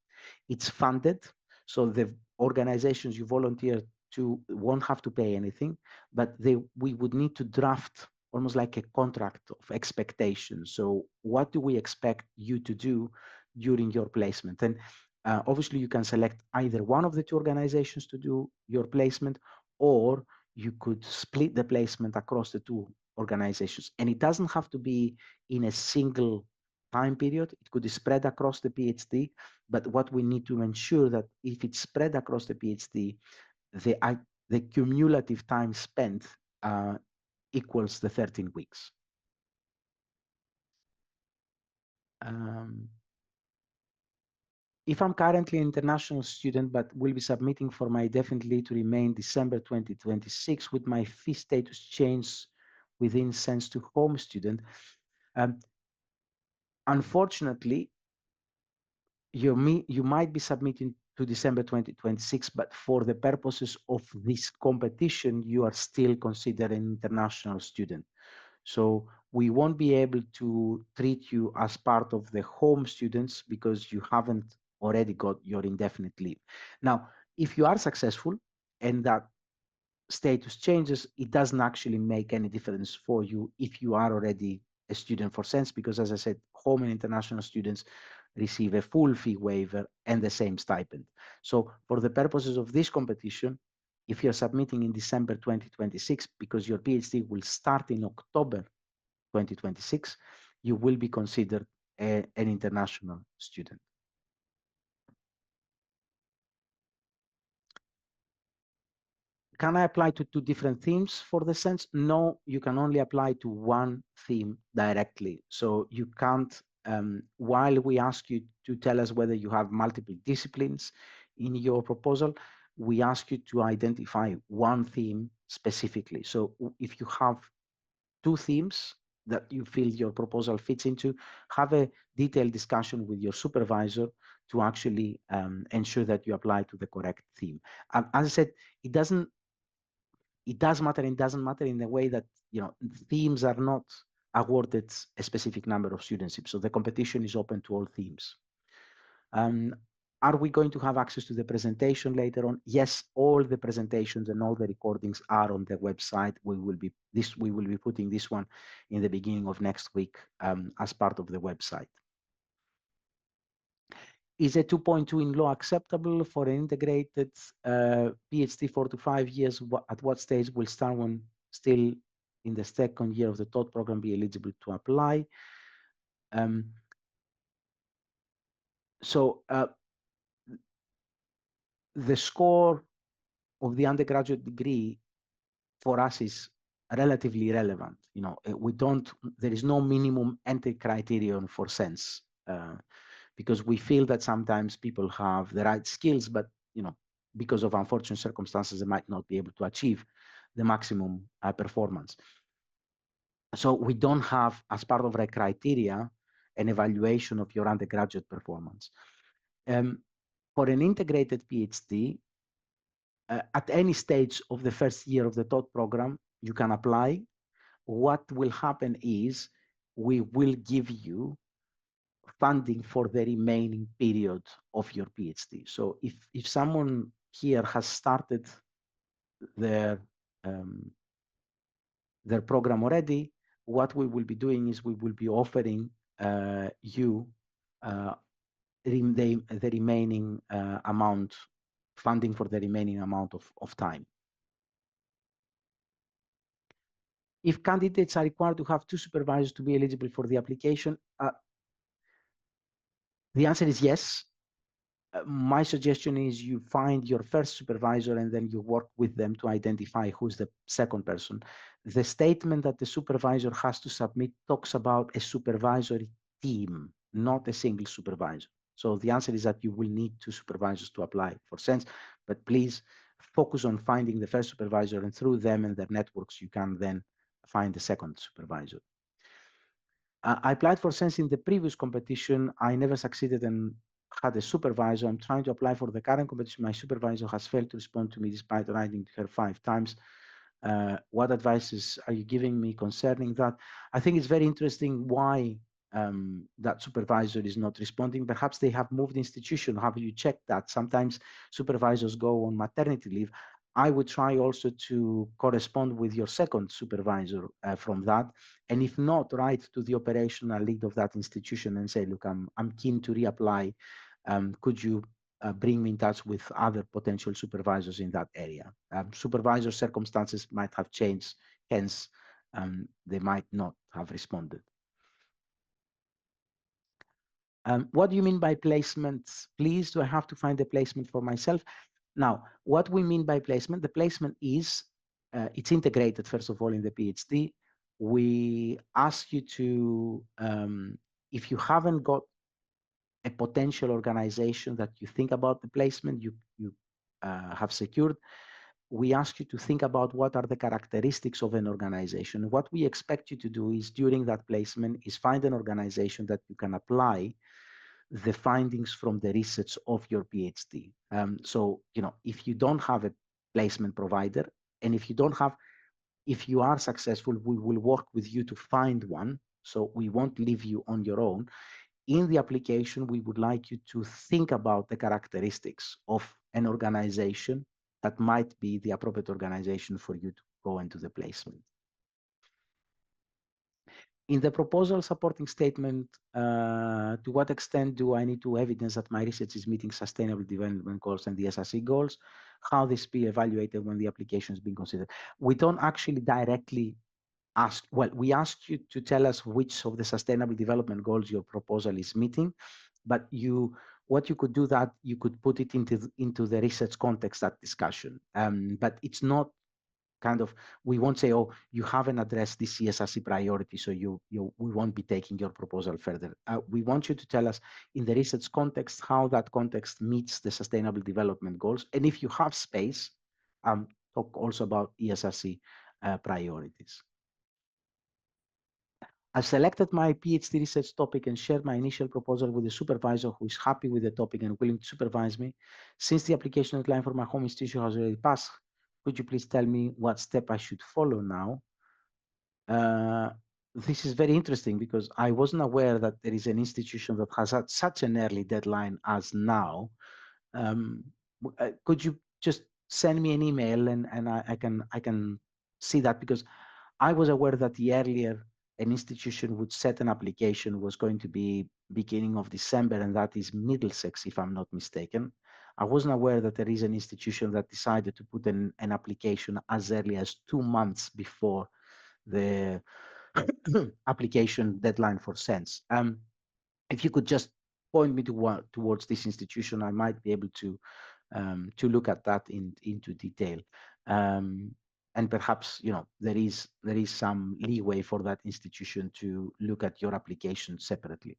It's funded, so the organizations you volunteer to won't have to pay anything, but we would need to draft almost like a contract of expectations. So what do we expect you to do during your placement? And obviously you can select either one of the two organizations to do your placement, or you could split the placement across the two organizations. And it doesn't have to be in a single time period. It could be spread across the PhD, but what we need to ensure that if it's spread across the PhD, the cumulative time spent equals the 13 weeks. If I'm currently an international student but will be submitting for my indefinite leave to remain December 2026, would my fee status change within SENSS to home student? Unfortunately, you might be submitting to December 2026, but for the purposes of this competition, you are still considered an international student. So we won't be able to treat you as part of the home students because you haven't already got your indefinite leave. Now, if you are successful and that status changes, it doesn't actually make any difference for you if you are already a student for SENSS, because as I said, home and international students receive a full fee waiver and the same stipend. So for the purposes of this competition, if you're submitting in December 2026, because your PhD will start in October 2026, you will be considered an international student. Can I apply to two different themes for the SENSS? No, you can only apply to one theme directly. So you can't, while we ask you to tell us whether you have multiple disciplines in your proposal, we ask you to identify one theme specifically. So if you have two themes that you feel your proposal fits into, have a detailed discussion with your supervisor to actually ensure that you apply to the correct theme. As I said, it does matter and doesn't matter in the way that, themes are not awarded a specific number of studentships. So the competition is open to all themes. Are we going to have access to the presentation later on? Yes, all the presentations and all the recordings are on the website. We will be putting this one in the beginning of next week as part of the website. Is a 2.2 in law acceptable for an integrated PhD 4 to 5 years? At what stage will someone still in the second year of the taught program be eligible to apply? The score of the undergraduate degree for us is relatively irrelevant. You know, there is no minimum entry criterion for SENSS because we feel that sometimes people have the right skills, but, you know, because of unfortunate circumstances, they might not be able to achieve the maximum performance. So we don't have, as part of our criteria, an evaluation of your undergraduate performance. For an integrated PhD, at any stage of the first year of the taught program, you can apply. What will happen is we will give you funding for the remaining period of your PhD. So if someone here has started their program already, what we will be doing is we will be offering you the remaining amount, funding for the remaining amount of time. If candidates are required to have 2 supervisors to be eligible for the application, the answer is yes. My suggestion is you find your first supervisor and then you work with them to identify who's the second person. The statement that the supervisor has to submit talks about a supervisory team, not a single supervisor. So the answer is that you will need 2 supervisors to apply for SENSS, but please focus on finding the first supervisor, and through them and their networks, you can then find the second supervisor. I applied for SENSS in the previous competition. I never succeeded and had a supervisor. I'm trying to apply for the current competition. My supervisor has failed to respond to me despite writing to her 5 times. What advices are you giving me concerning that? I think it's very interesting why that supervisor is not responding. Perhaps they have moved institution. Have you checked that? Sometimes supervisors go on maternity leave. I would try also to correspond with your second supervisor from that. And if not, write to the operational lead of that institution and say, look, I'm keen to reapply. Could you bring me in touch with other potential supervisors in that area? Supervisor circumstances might have changed, hence they might not have responded. What do you mean by placements? Please, do I have to find a placement for myself? Now, what we mean by placement, the placement is, it's integrated, first of all, in the PhD. We ask you to, if you haven't got a potential organization that you think about the placement you have secured, we ask you to think about what are the characteristics of an organization. What we expect you to do is, during that placement, is find an organization that you can apply the findings from the research of your PhD. So, you know, if you don't have a placement provider, and if you are successful, we will work with you to find one. So we won't leave you on your own. In the application, we would like you to think about the characteristics of an organization that might be the appropriate organization for you to go into the placement. In the proposal supporting statement, to what extent do I need to evidence that my research is meeting sustainable development goals and the SRC goals? How this be evaluated when the application is being considered? We don't actually directly ask, well, we ask you to tell us which of the sustainable development goals your proposal is meeting, but what you could do, that you could put it into the research context, that discussion. But it's not kind of, we won't say, oh, you haven't addressed this CSRC priority, so we won't be taking your proposal further. We want you to tell us in the research context how that context meets the sustainable development goals. And if you have space, talk also about ESRC priorities. I've selected my PhD research topic and shared my initial proposal with the supervisor who is happy with the topic and willing to supervise me. Since the application deadline for my home institution has already passed, could you please tell me what step I should follow now? this is very interesting because I wasn't aware that there is an institution that has had such an early deadline as now. Could you just send me an email and I can see that, because I was aware that the earlier an institution would set an application was going to be beginning of December, and that is Middlesex, if I'm not mistaken. I wasn't aware that there is an institution that decided to put an application as early as 2 months before the application deadline for SENSS. If you could just point me towards this institution, I might be able to look at that into detail. And perhaps, you know, there is some leeway for that institution to look at your application separately.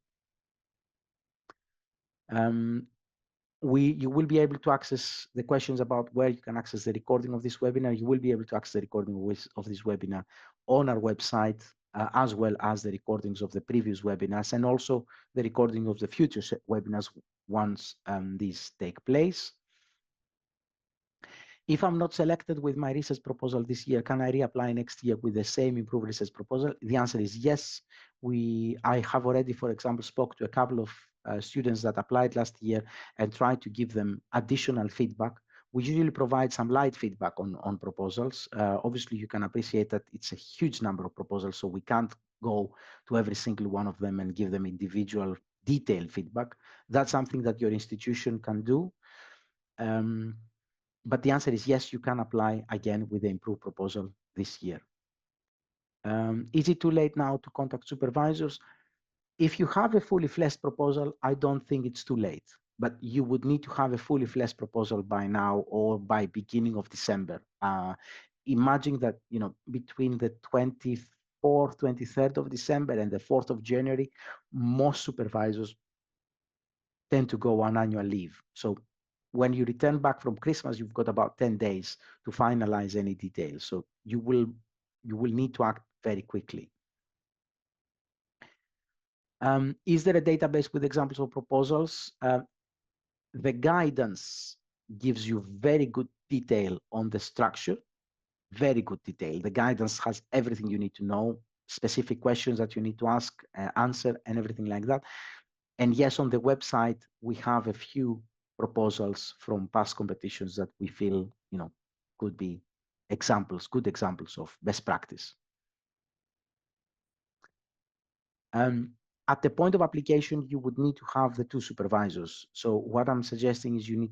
You will be able to access the questions about where you can access the recording of this webinar. You will be able to access the recording of this webinar on our website, as well as the recordings of the previous webinars, and also the recording of the future webinars once these take place. If I'm not selected with my research proposal this year, can I reapply next year with the same improved research proposal? The answer is yes. I have already, for example, spoke to a couple of students that applied last year and tried to give them additional feedback. We usually provide some light feedback on proposals. Obviously, you can appreciate that it's a huge number of proposals, so we can't go to every single one of them and give them individual detailed feedback. That's something that your institution can do. But the answer is yes, you can apply again with the improved proposal this year. Is it too late now to contact supervisors? If you have a fully fleshed proposal, I don't think it's too late, but you would need to have a fully fleshed proposal by now or by beginning of December. Imagine that, you know, between the 24th, 23rd of December and the 4th of January, most supervisors tend to go on annual leave. So when you return back from Christmas, you've got about 10 days to finalize any details. So you will need to act very quickly. Is there a database with examples of proposals? The guidance gives you very good detail on the structure, very good detail. The guidance has everything you need to know, specific questions that you need to ask, answer, and everything like that. And yes, on the website, we have a few proposals from past competitions that we feel, you know, could be examples, good examples of best practice. At the point of application, you would need to have the two supervisors. So what I'm suggesting is you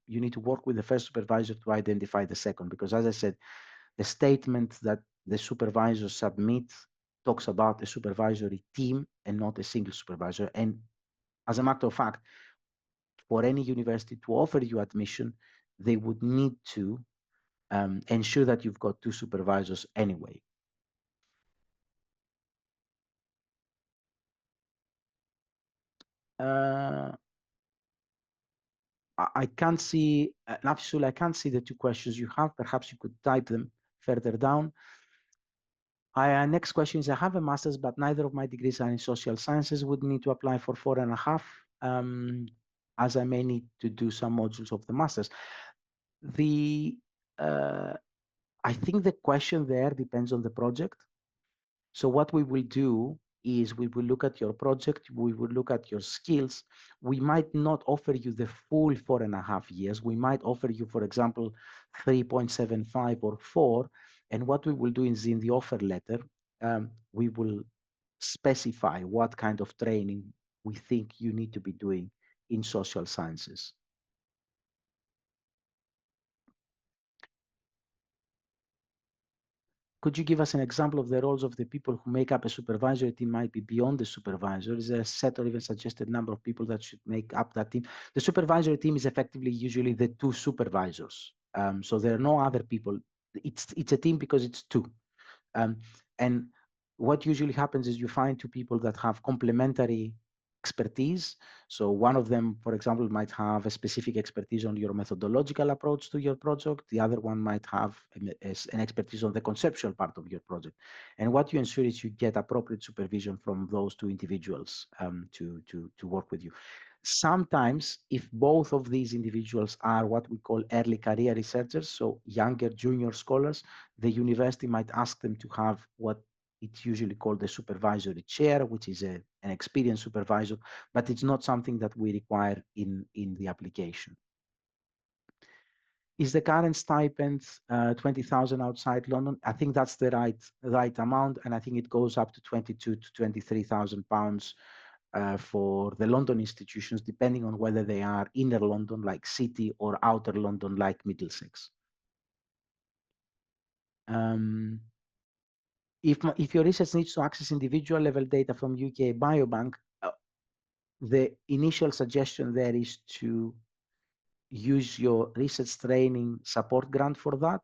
need to work with the first supervisor to identify the second, because as I said, the statement that the supervisors submit talks about a supervisory team and not a single supervisor. And as a matter of fact, for any university to offer you admission, they would need to ensure that you've got two supervisors anyway. I can't see, Nafsul, I can't see the two questions you have. Perhaps you could type them further down. Next question is, I have a master's, but neither of my degrees are in social sciences. Would need to apply for 4.5, as I may need to do some modules of the master's. I think the question there depends on the project. So what we will do is we will look at your project, we will look at your skills. We might not offer you the full 4.5 years. We might offer you, for example, 3.75 or 4. And what we will do is in the offer letter, we will specify what kind of training we think you need to be doing in social sciences. Could you give us an example of the roles of the people who make up a supervisory team might be beyond the supervisor? Is there a set or even suggested number of people that should make up that team? The supervisory team is effectively usually the two supervisors. So there are no other people. It's a team because it's two. And what usually happens is you find two people that have complementary expertise. So one of them, for example, might have a specific expertise on your methodological approach to your project. The other one might have an expertise on the conceptual part of your project. And what you ensure is you get appropriate supervision from those two individuals to work with you. Sometimes, if both of these individuals are what we call early career researchers, so younger junior scholars, the university might ask them to have what It's usually called the supervisory chair, which is an experienced supervisor, but it's not something that we require in the application. Is the current stipend 20,000 outside London? I think that's the right amount, and I think it goes up to 22 to 23,000 pounds for the London institutions, depending on whether they are inner London, like City, or outer London, like Middlesex. If your research needs to access individual level data from UK Biobank, the initial suggestion there is to use your research training support grant for that.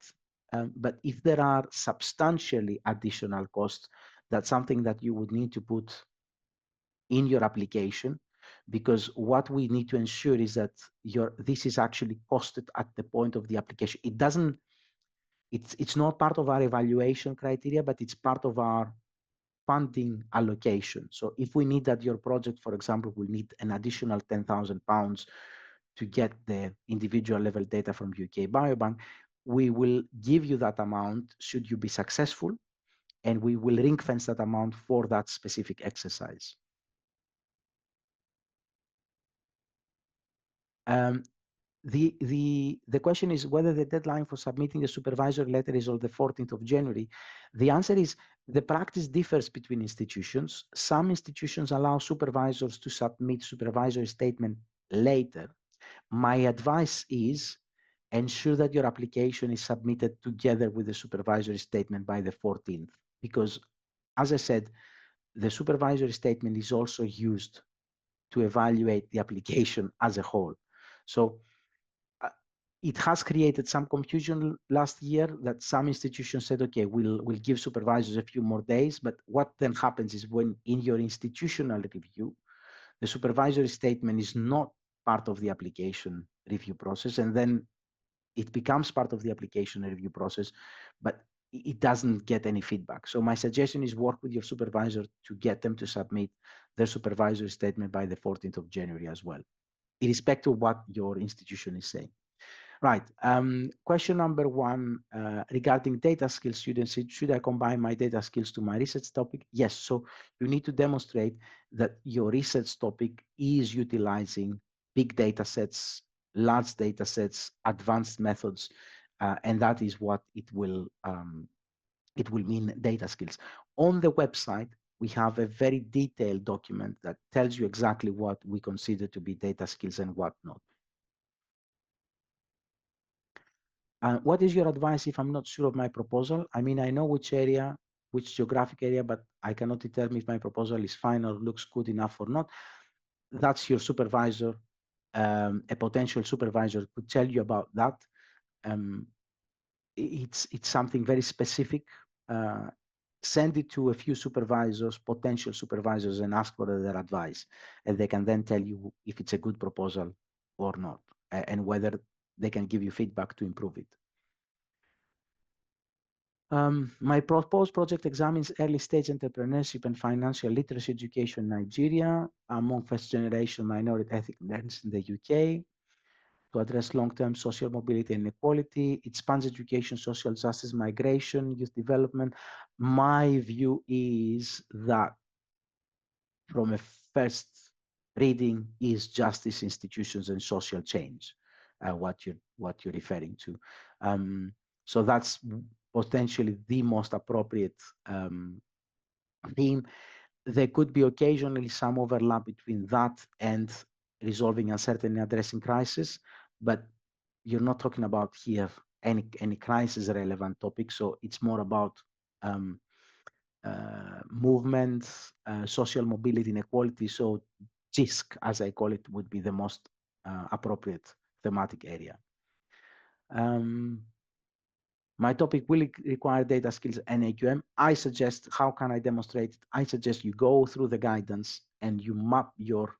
But if there are substantially additional costs, that's something that you would need to put in your application, because what we need to ensure is that this is actually costed at the point of the application. It's not part of our evaluation criteria, but it's part of our funding allocation. So if we need that your project, for example, will need an additional 10,000 pounds to get the individual level data from UK Biobank, we will give you that amount should you be successful, and we will ring fence that amount for that specific exercise. The question is whether the deadline for submitting a supervisory letter is on the 14th of January. The answer is the practice differs between institutions. Some institutions allow supervisors to submit supervisory statement later. My advice is ensure that your application is submitted together with the supervisory statement by the 14th, because as I said, the supervisory statement is also used to evaluate the application as a whole. So it has created some confusion last year that some institutions said, okay, we'll give supervisors a few more days. But what then happens is when in your institutional review, the supervisory statement is not part of the application review process, and then it becomes part of the application review process, but it doesn't get any feedback. So my suggestion is work with your supervisor to get them to submit their supervisory statement by the 14th of January as well, irrespective of what your institution is saying. Right. Question number one, regarding data skills students, should I combine my data skills to my research topic? Yes. So you need to demonstrate that your research topic is utilizing big data sets, large data sets, advanced methods, and that is what it will mean data skills. On the website, we have a very detailed document that tells you exactly what we consider to be data skills and what not. What is your advice if I'm not sure of my proposal? I mean, I know which geographic area, but I cannot determine if my proposal is fine or looks good enough or not. That's your supervisor. A potential supervisor could tell you about that. It's something very specific. Send it to a few supervisors, potential supervisors, and ask for their advice. And they can then tell you if it's a good proposal or not, and whether they can give you feedback to improve it. My proposed project examines early stage entrepreneurship and financial literacy education in Nigeria among first generation minority ethnic learners in the UK to address long-term social mobility and equality. It spans education, social justice, migration, youth development. My view is that from a first reading is justice, institutions, and social change, what you're referring to. So that's potentially the most appropriate theme. There could be occasionally some overlap between that and resolving uncertainty, addressing crisis, but you're not talking about here any crisis relevant topic. So it's more about movement, social mobility and equality. So JISC, as I call it, would be the most appropriate thematic area. My topic will require data skills and AQM. I suggest, how can I demonstrate it? I suggest you go through the guidance and you map your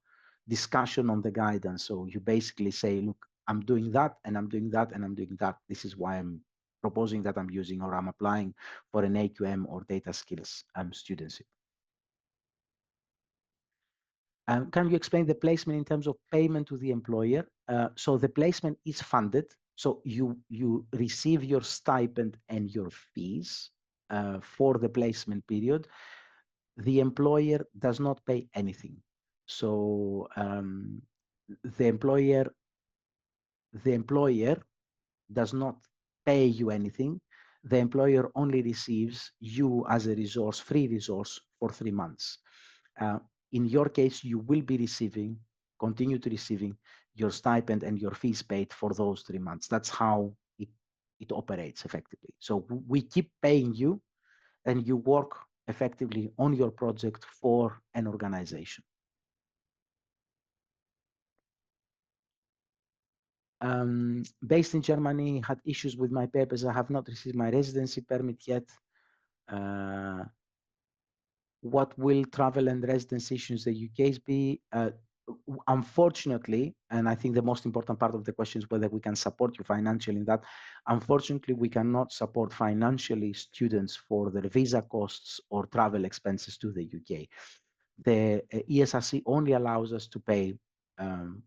discussion on the guidance. So you basically say, look, I'm doing that, and I'm doing that, and I'm doing that. This is why I'm proposing that I'm using or I'm applying for an AQM or data skills studentship. Can you explain the placement in terms of payment to the employer? So the placement is funded. So you receive your stipend and your fees. for the placement period, the employer does not pay anything. So the employer does not pay you anything. The employer only receives you as a resource, free resource for 3 months. In your case, you will be continue to receiving your stipend and your fees paid for those 3 months. That's how it operates effectively. So we keep paying you and you work effectively on your project for an organization. Based in Germany, had issues with my papers. I have not received my residency permit yet. What will travel and residence issues in the UK be? Unfortunately, and I think the most important part of the question is whether we can support you financially in that. Unfortunately, we cannot support financially students for their visa costs or travel expenses to the UK. The ESRC only allows us to pay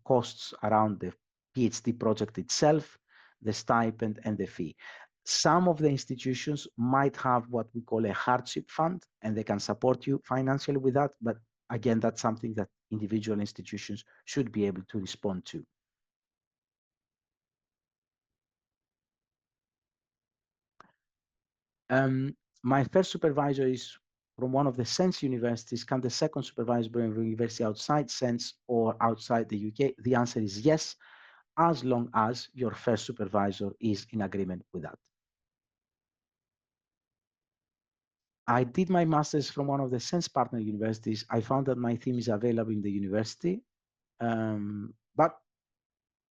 costs around the PhD project itself, the stipend, and the fee. Some of the institutions might have what we call a hardship fund, and they can support you financially with that. But again, that's something that individual institutions should be able to respond to. My first supervisor is from one of the SENSS universities. Can the second supervisor be from a university outside SENSS or outside the UK? The answer is yes, as long as your first supervisor is in agreement with that. I did my master's from one of the SENSS partner universities. I found that my theme is available in the university. But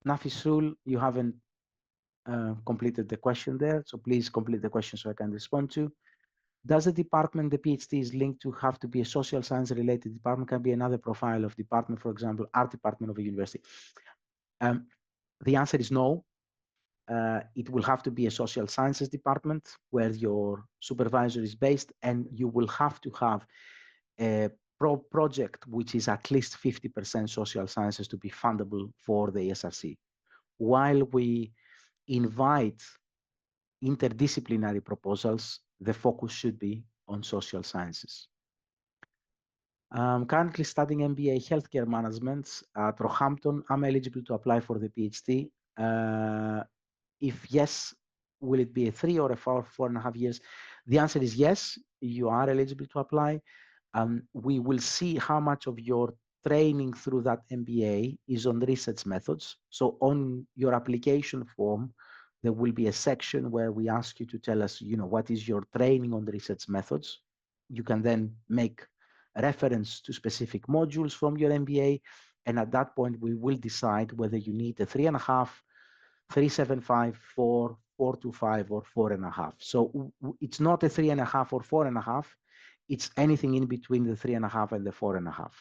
Nafisul, you haven't completed the question there. So please complete the question so I can respond to. Does the department the PhD is linked to have to be a social science related department? Can be another profile of department, for example, art department of a university? The answer is no. It will have to be a social sciences department where your supervisor is based, and you will have to have a project which is at least 50% social sciences to be fundable for the ESRC. While we invite interdisciplinary proposals, the focus should be on social sciences. I'm currently studying MBA Healthcare Management at Roehampton. I'm eligible to apply for the PhD. If yes, will it be a 3 or a 4.5 years? The answer is yes, you are eligible to apply. We will see how much of your training through that MBA is on research methods. So on your application form, there will be a section where we ask you to tell us, what is your training on the research methods. You can then make reference to specific modules from your MBA. And at that point, we will decide whether you need a 3.5, 3.75, 4, 4.25, or 4.5. So it's not a 3.5 or 4.5. It's anything in between the 3.5 and the 4.5.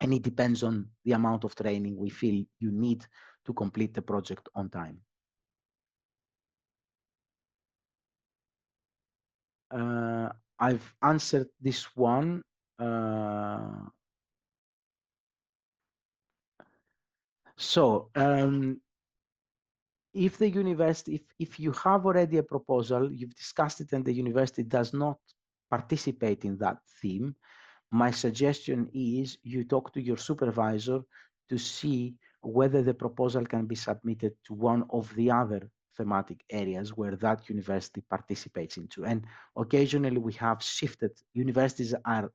And it depends on the amount of training we feel you need to complete the project on time. I've answered this one. If the university, if you have already a proposal, you've discussed it and the university does not participate in that theme, my suggestion is you talk to your supervisor to see whether the proposal can be submitted to one of the other thematic areas where that university participates into. And occasionally we have shifted, universities are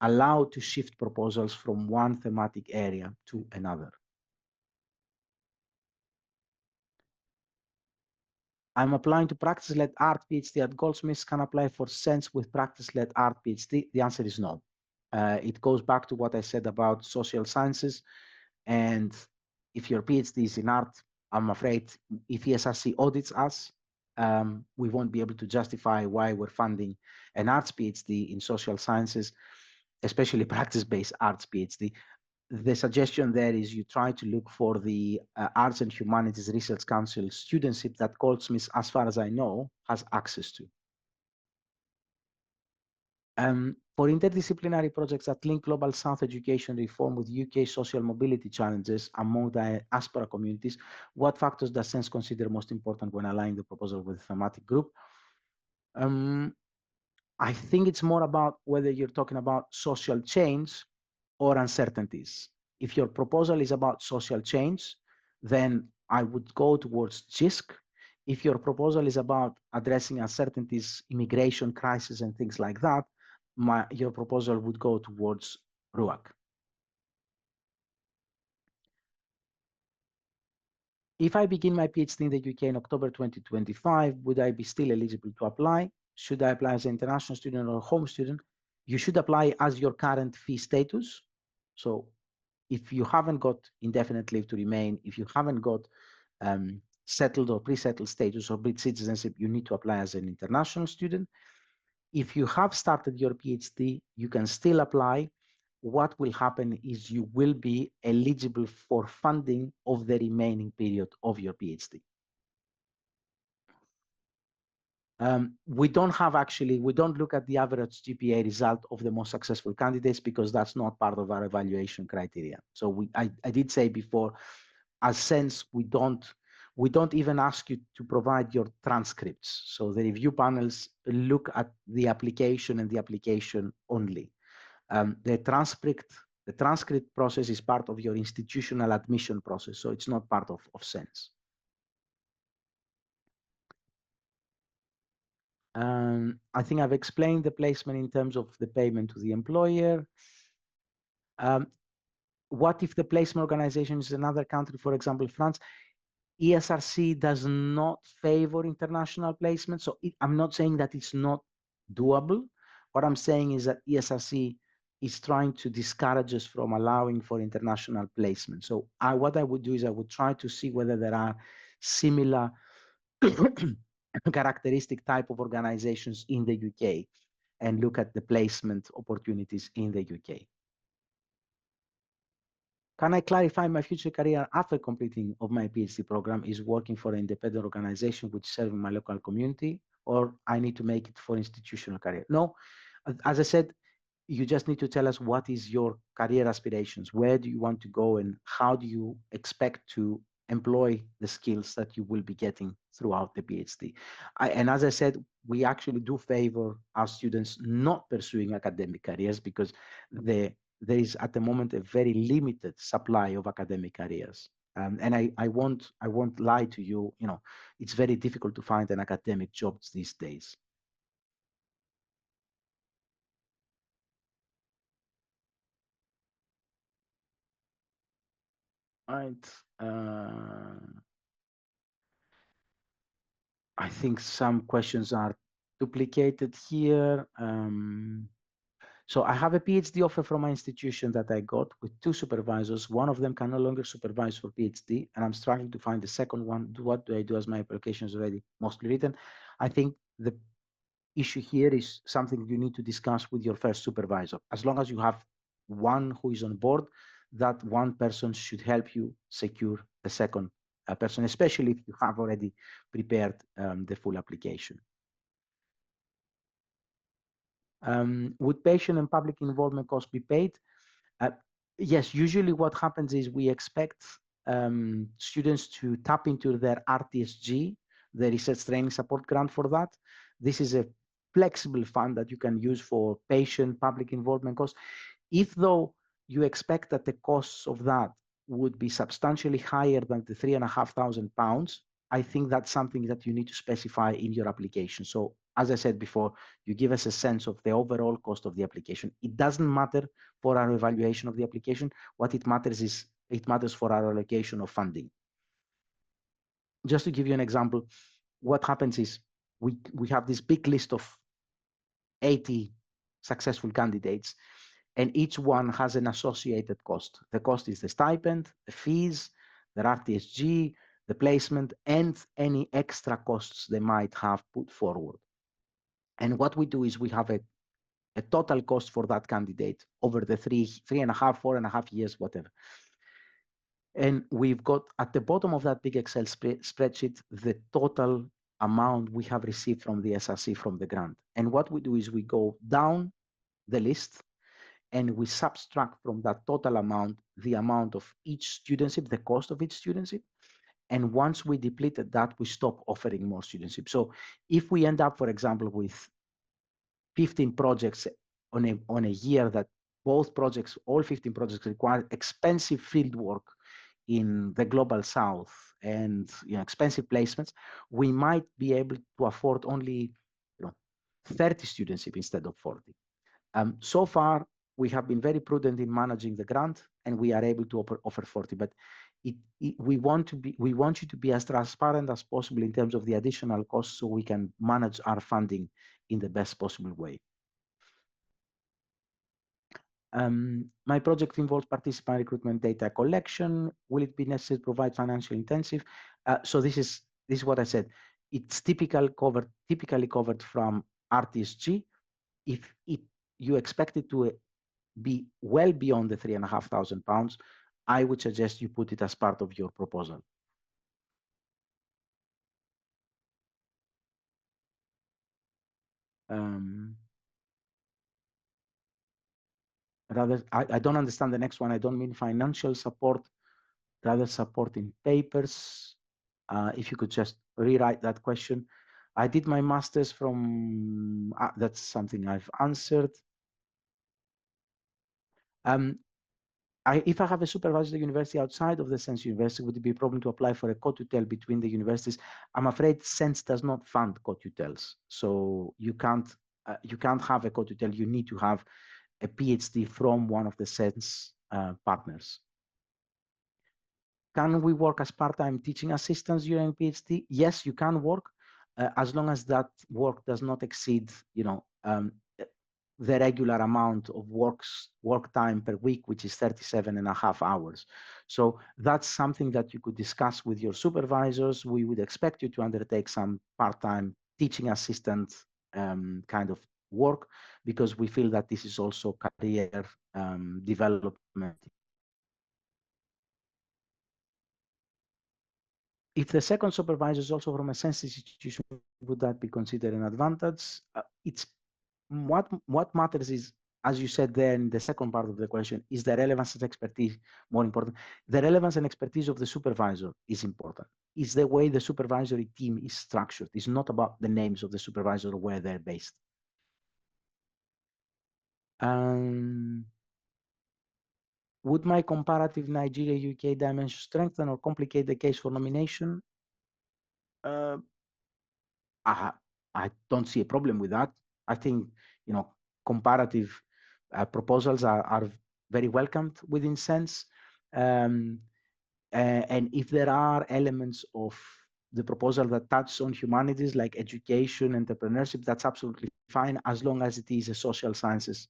allowed to shift proposals from one thematic area to another. I'm applying to practice-led art PhD at Goldsmiths. Can apply for SENSS with practice-led art PhD? The answer is no. It goes back to what I said about social sciences. And if your PhD is in art, I'm afraid if ESRC audits us, we won't be able to justify why we're funding an arts PhD in social sciences, especially practice-based arts PhD. The suggestion there is you try to look for the Arts and Humanities Research Council studentship that Goldsmiths, as far as I know, has access to. For interdisciplinary projects that link Global South education reform with UK social mobility challenges among the diaspora communities, what factors does SENSS consider most important when aligning the proposal with the thematic group? I think it's more about whether you're talking about social change or uncertainties. If your proposal is about social change, then I would go towards JISC. If your proposal is about addressing uncertainties, immigration crisis, and things like that, your proposal would go towards RUAC. If I begin my PhD in the UK in October 2025, would I be still eligible to apply? Should I apply as an international student or a home student? You should apply as your current fee status. So if you haven't got indefinite leave to remain, if you haven't got settled or pre-settled status or British citizenship, you need to apply as an international student. If you have started your PhD, you can still apply. What will happen is you will be eligible for funding of the remaining period of your PhD. We don't look at the average GPA result of the most successful candidates because that's not part of our evaluation criteria. So I did say before, as SENSS, we don't even ask you to provide your transcripts. So the review panels look at the application and the application only. The transcript process is part of your institutional admission process, so it's not part of SENSS. I think I've explained the placement in terms of the payment to the employer. What if the placement organization is another country, for example, France? ESRC does not favor international placement. So I'm not saying that it's not doable. What I'm saying is that ESRC is trying to discourage us from allowing for international placement. So what I would do is I would try to see whether there are similar characteristic type of organizations in the UK and look at the placement opportunities in the UK. Can I clarify my future career after completing of my PhD program is working for an independent organization which serves my local community, or I need to make it for institutional career? No, as I said, you just need to tell us what is your career aspirations, where do you want to go, and how do you expect to employ the skills that you will be getting throughout the PhD. And as I said, we actually do favor our students not pursuing academic careers because there is at the moment a very limited supply of academic careers. And I won't lie to you, it's very difficult to find an academic job these days. Right. I think some questions are duplicated here. So I have a PhD offer from my institution that I got with 2 supervisors. One of them can no longer supervise for PhD, and I'm struggling to find the second one. What do I do as my application is already mostly written? I think the issue here is something you need to discuss with your first supervisor. As long as you have one who is on board, that one person should help you secure the second person, especially if you have already prepared the full application. Would patient and public involvement costs be paid? Yes, usually what happens is we expect students to tap into their RTSG, the Research Training Support Grant for that. This is a flexible fund that you can use for patient public involvement costs. If though you expect that the costs of that would be substantially higher than the £3,500, I think that's something that you need to specify in your application. So as I said before, you give us a sense of the overall cost of the application. It doesn't matter for our evaluation of the application. What it matters is, it matters for our allocation of funding. Just to give you an example, what happens is we have this big list of 80 successful candidates, and each one has an associated cost. The cost is the stipend, the fees, the RTSG, the placement, and any extra costs they might have put forward. And what we do is we have a total cost for that candidate over the 3.5, 4.5 years, whatever. And we've got at the bottom of that big Excel spreadsheet, the total amount we have received from the SRC from the grant. And what we do is we go down the list and we subtract from that total amount the amount of each studentship, the cost of each studentship, And once we depleted that, we stop offering more studentship. So if we end up, for example, with 15 projects on a year that both projects, all 15 projects require expensive field work in the global south and expensive placements, we might be able to afford only 30 studentship instead of 40. So far, we have been very prudent in managing the grant, and we are able to offer 40. But we want you to be as transparent as possible in terms of the additional costs, so we can manage our funding in the best possible way. My project involves participant recruitment data collection. Will it be necessary to provide financial intensive? So this is what I said. It's typically covered from RTSG. If you expect it to be well beyond the £3,500, I would suggest you put it as part of your proposal. Rather, I don't understand the next one. I don't mean financial support, rather support in papers. If you could just rewrite that question. I did my master's from, that's something I've answered. If I have a supervisor at the university outside of the SENSS university, would it be a problem to apply for a co-tutel between the universities? I'm afraid SENSS does not fund co-tutels, so you can't have a co-tutel. You need to have a PhD from one of the SENSS partners. Can we work as part-time teaching assistants during PhD? Yes, you can work, as long as that work does not exceed, the regular amount of work time per week, which is 37.5 hours. So that's something that you could discuss with your supervisors. We would expect you to undertake some part-time teaching assistant kind of work, because we feel that this is also career development. If the second supervisor is also from a SENSS institution, would that be considered an advantage? It's what matters is, as you said there in the second part of the question, is the relevance and expertise more important? The relevance and expertise of the supervisor is important. It's the way the supervisory team is structured. It's not about the names of the supervisor or where they're based. Would my comparative Nigeria-UK dimension strengthen or complicate the case for nomination? I don't see a problem with that. I think, comparative proposals are very welcomed within SENSS. And if there are elements of the proposal that touch on humanities like education, entrepreneurship, that's absolutely fine, as long as it is a social sciences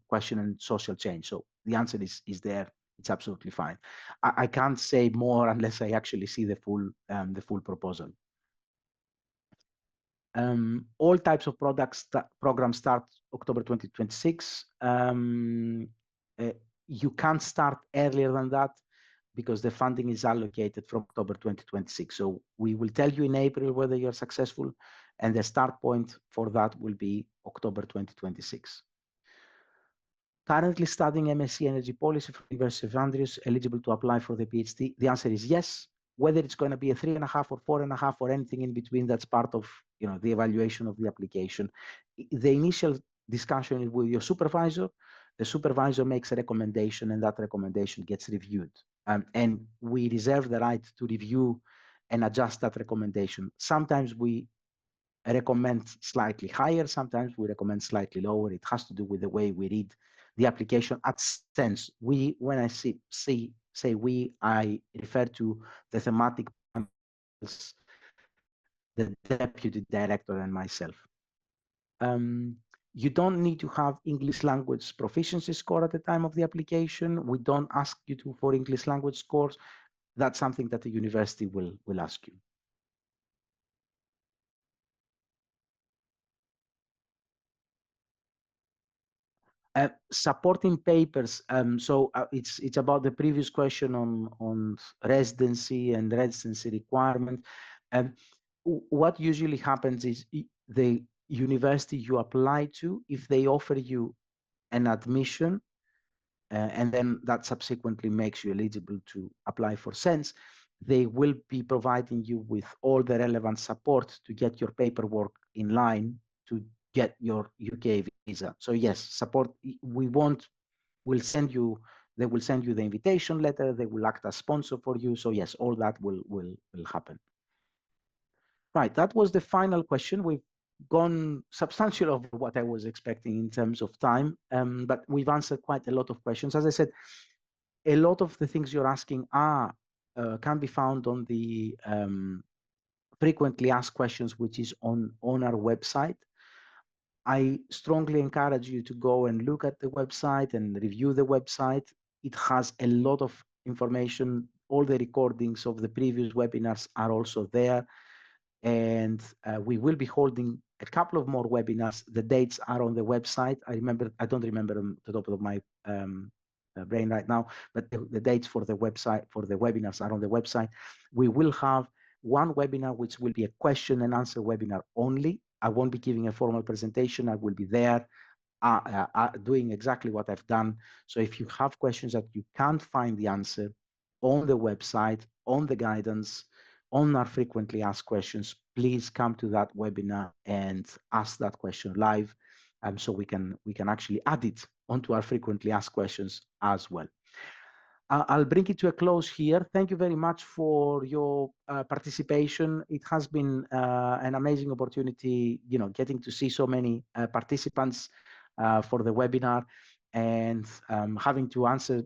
question and social change. So the answer is there. It's absolutely fine. I can't say more unless I actually see the full proposal. All types of programs start October 2026. You can't start earlier than that because the funding is allocated from October 2026. So we will tell you in April whether you're successful, and the start point for that will be October 2026. Currently studying MSc Energy Policy from the University of Andrews, eligible to apply for the PhD? The answer is yes. Whether it's going to be a 3.5 or 4.5 or anything in between, that's part of the evaluation of the application. The initial discussion is with your supervisor. The supervisor makes a recommendation, and that recommendation gets reviewed. And we reserve the right to review and adjust that recommendation. Sometimes we recommend slightly higher, sometimes we recommend slightly lower. It has to do with the way we read the application at SENSS. When I say we, I refer to the thematic panels, the deputy director and myself. You don't need to have English language proficiency score at the time of the application. We don't ask you for English language scores. That's something that the university will ask you. Supporting papers. So it's about the previous question on residency and residency requirement. What usually happens is the university you apply to, if they offer you an admission, and then that subsequently makes you eligible to apply for SENSS, They will be providing you with all the relevant support to get your paperwork in line to get your UK visa. So yes, support, we'll send you, they will send you the invitation letter, they will act as sponsor for you. So yes, all that will happen. Right, that was the final question. We've gone substantially over what I was expecting in terms of time, but we've answered quite a lot of questions. As I said, a lot of the things you're asking can be found on the frequently asked questions, which is on our website. I strongly encourage you to go and look at the website and review the website. It has a lot of information. All the recordings of the previous webinars are also there. And we will be holding a couple of more webinars. The dates are on the website. I don't remember them at the top of my brain right now, but the dates for the website, for the webinars are on the website. We will have one webinar, which will be a question and answer webinar only. I won't be giving a formal presentation. I will be there doing exactly what I've done. So if you have questions that you can't find the answer on the website, on the guidance, on our frequently asked questions, please come to that webinar and ask that question live, so we can actually add it onto our frequently asked questions as well. I'll bring it to a close here. Thank you very much for your participation. It has been an amazing opportunity, getting to see so many participants for the webinar, and having to answer,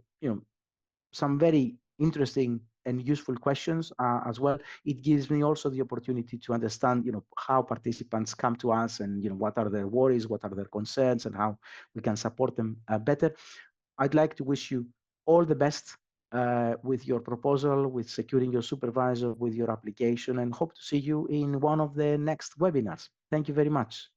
some very interesting and useful questions as well. It gives me also the opportunity to understand, how participants come to us, and what are their worries, what are their concerns, and how we can support them better. I'd like to wish you all the best with your proposal, with securing your supervisor, with your application, and hope to see you in one of the next webinars. Thank you very much.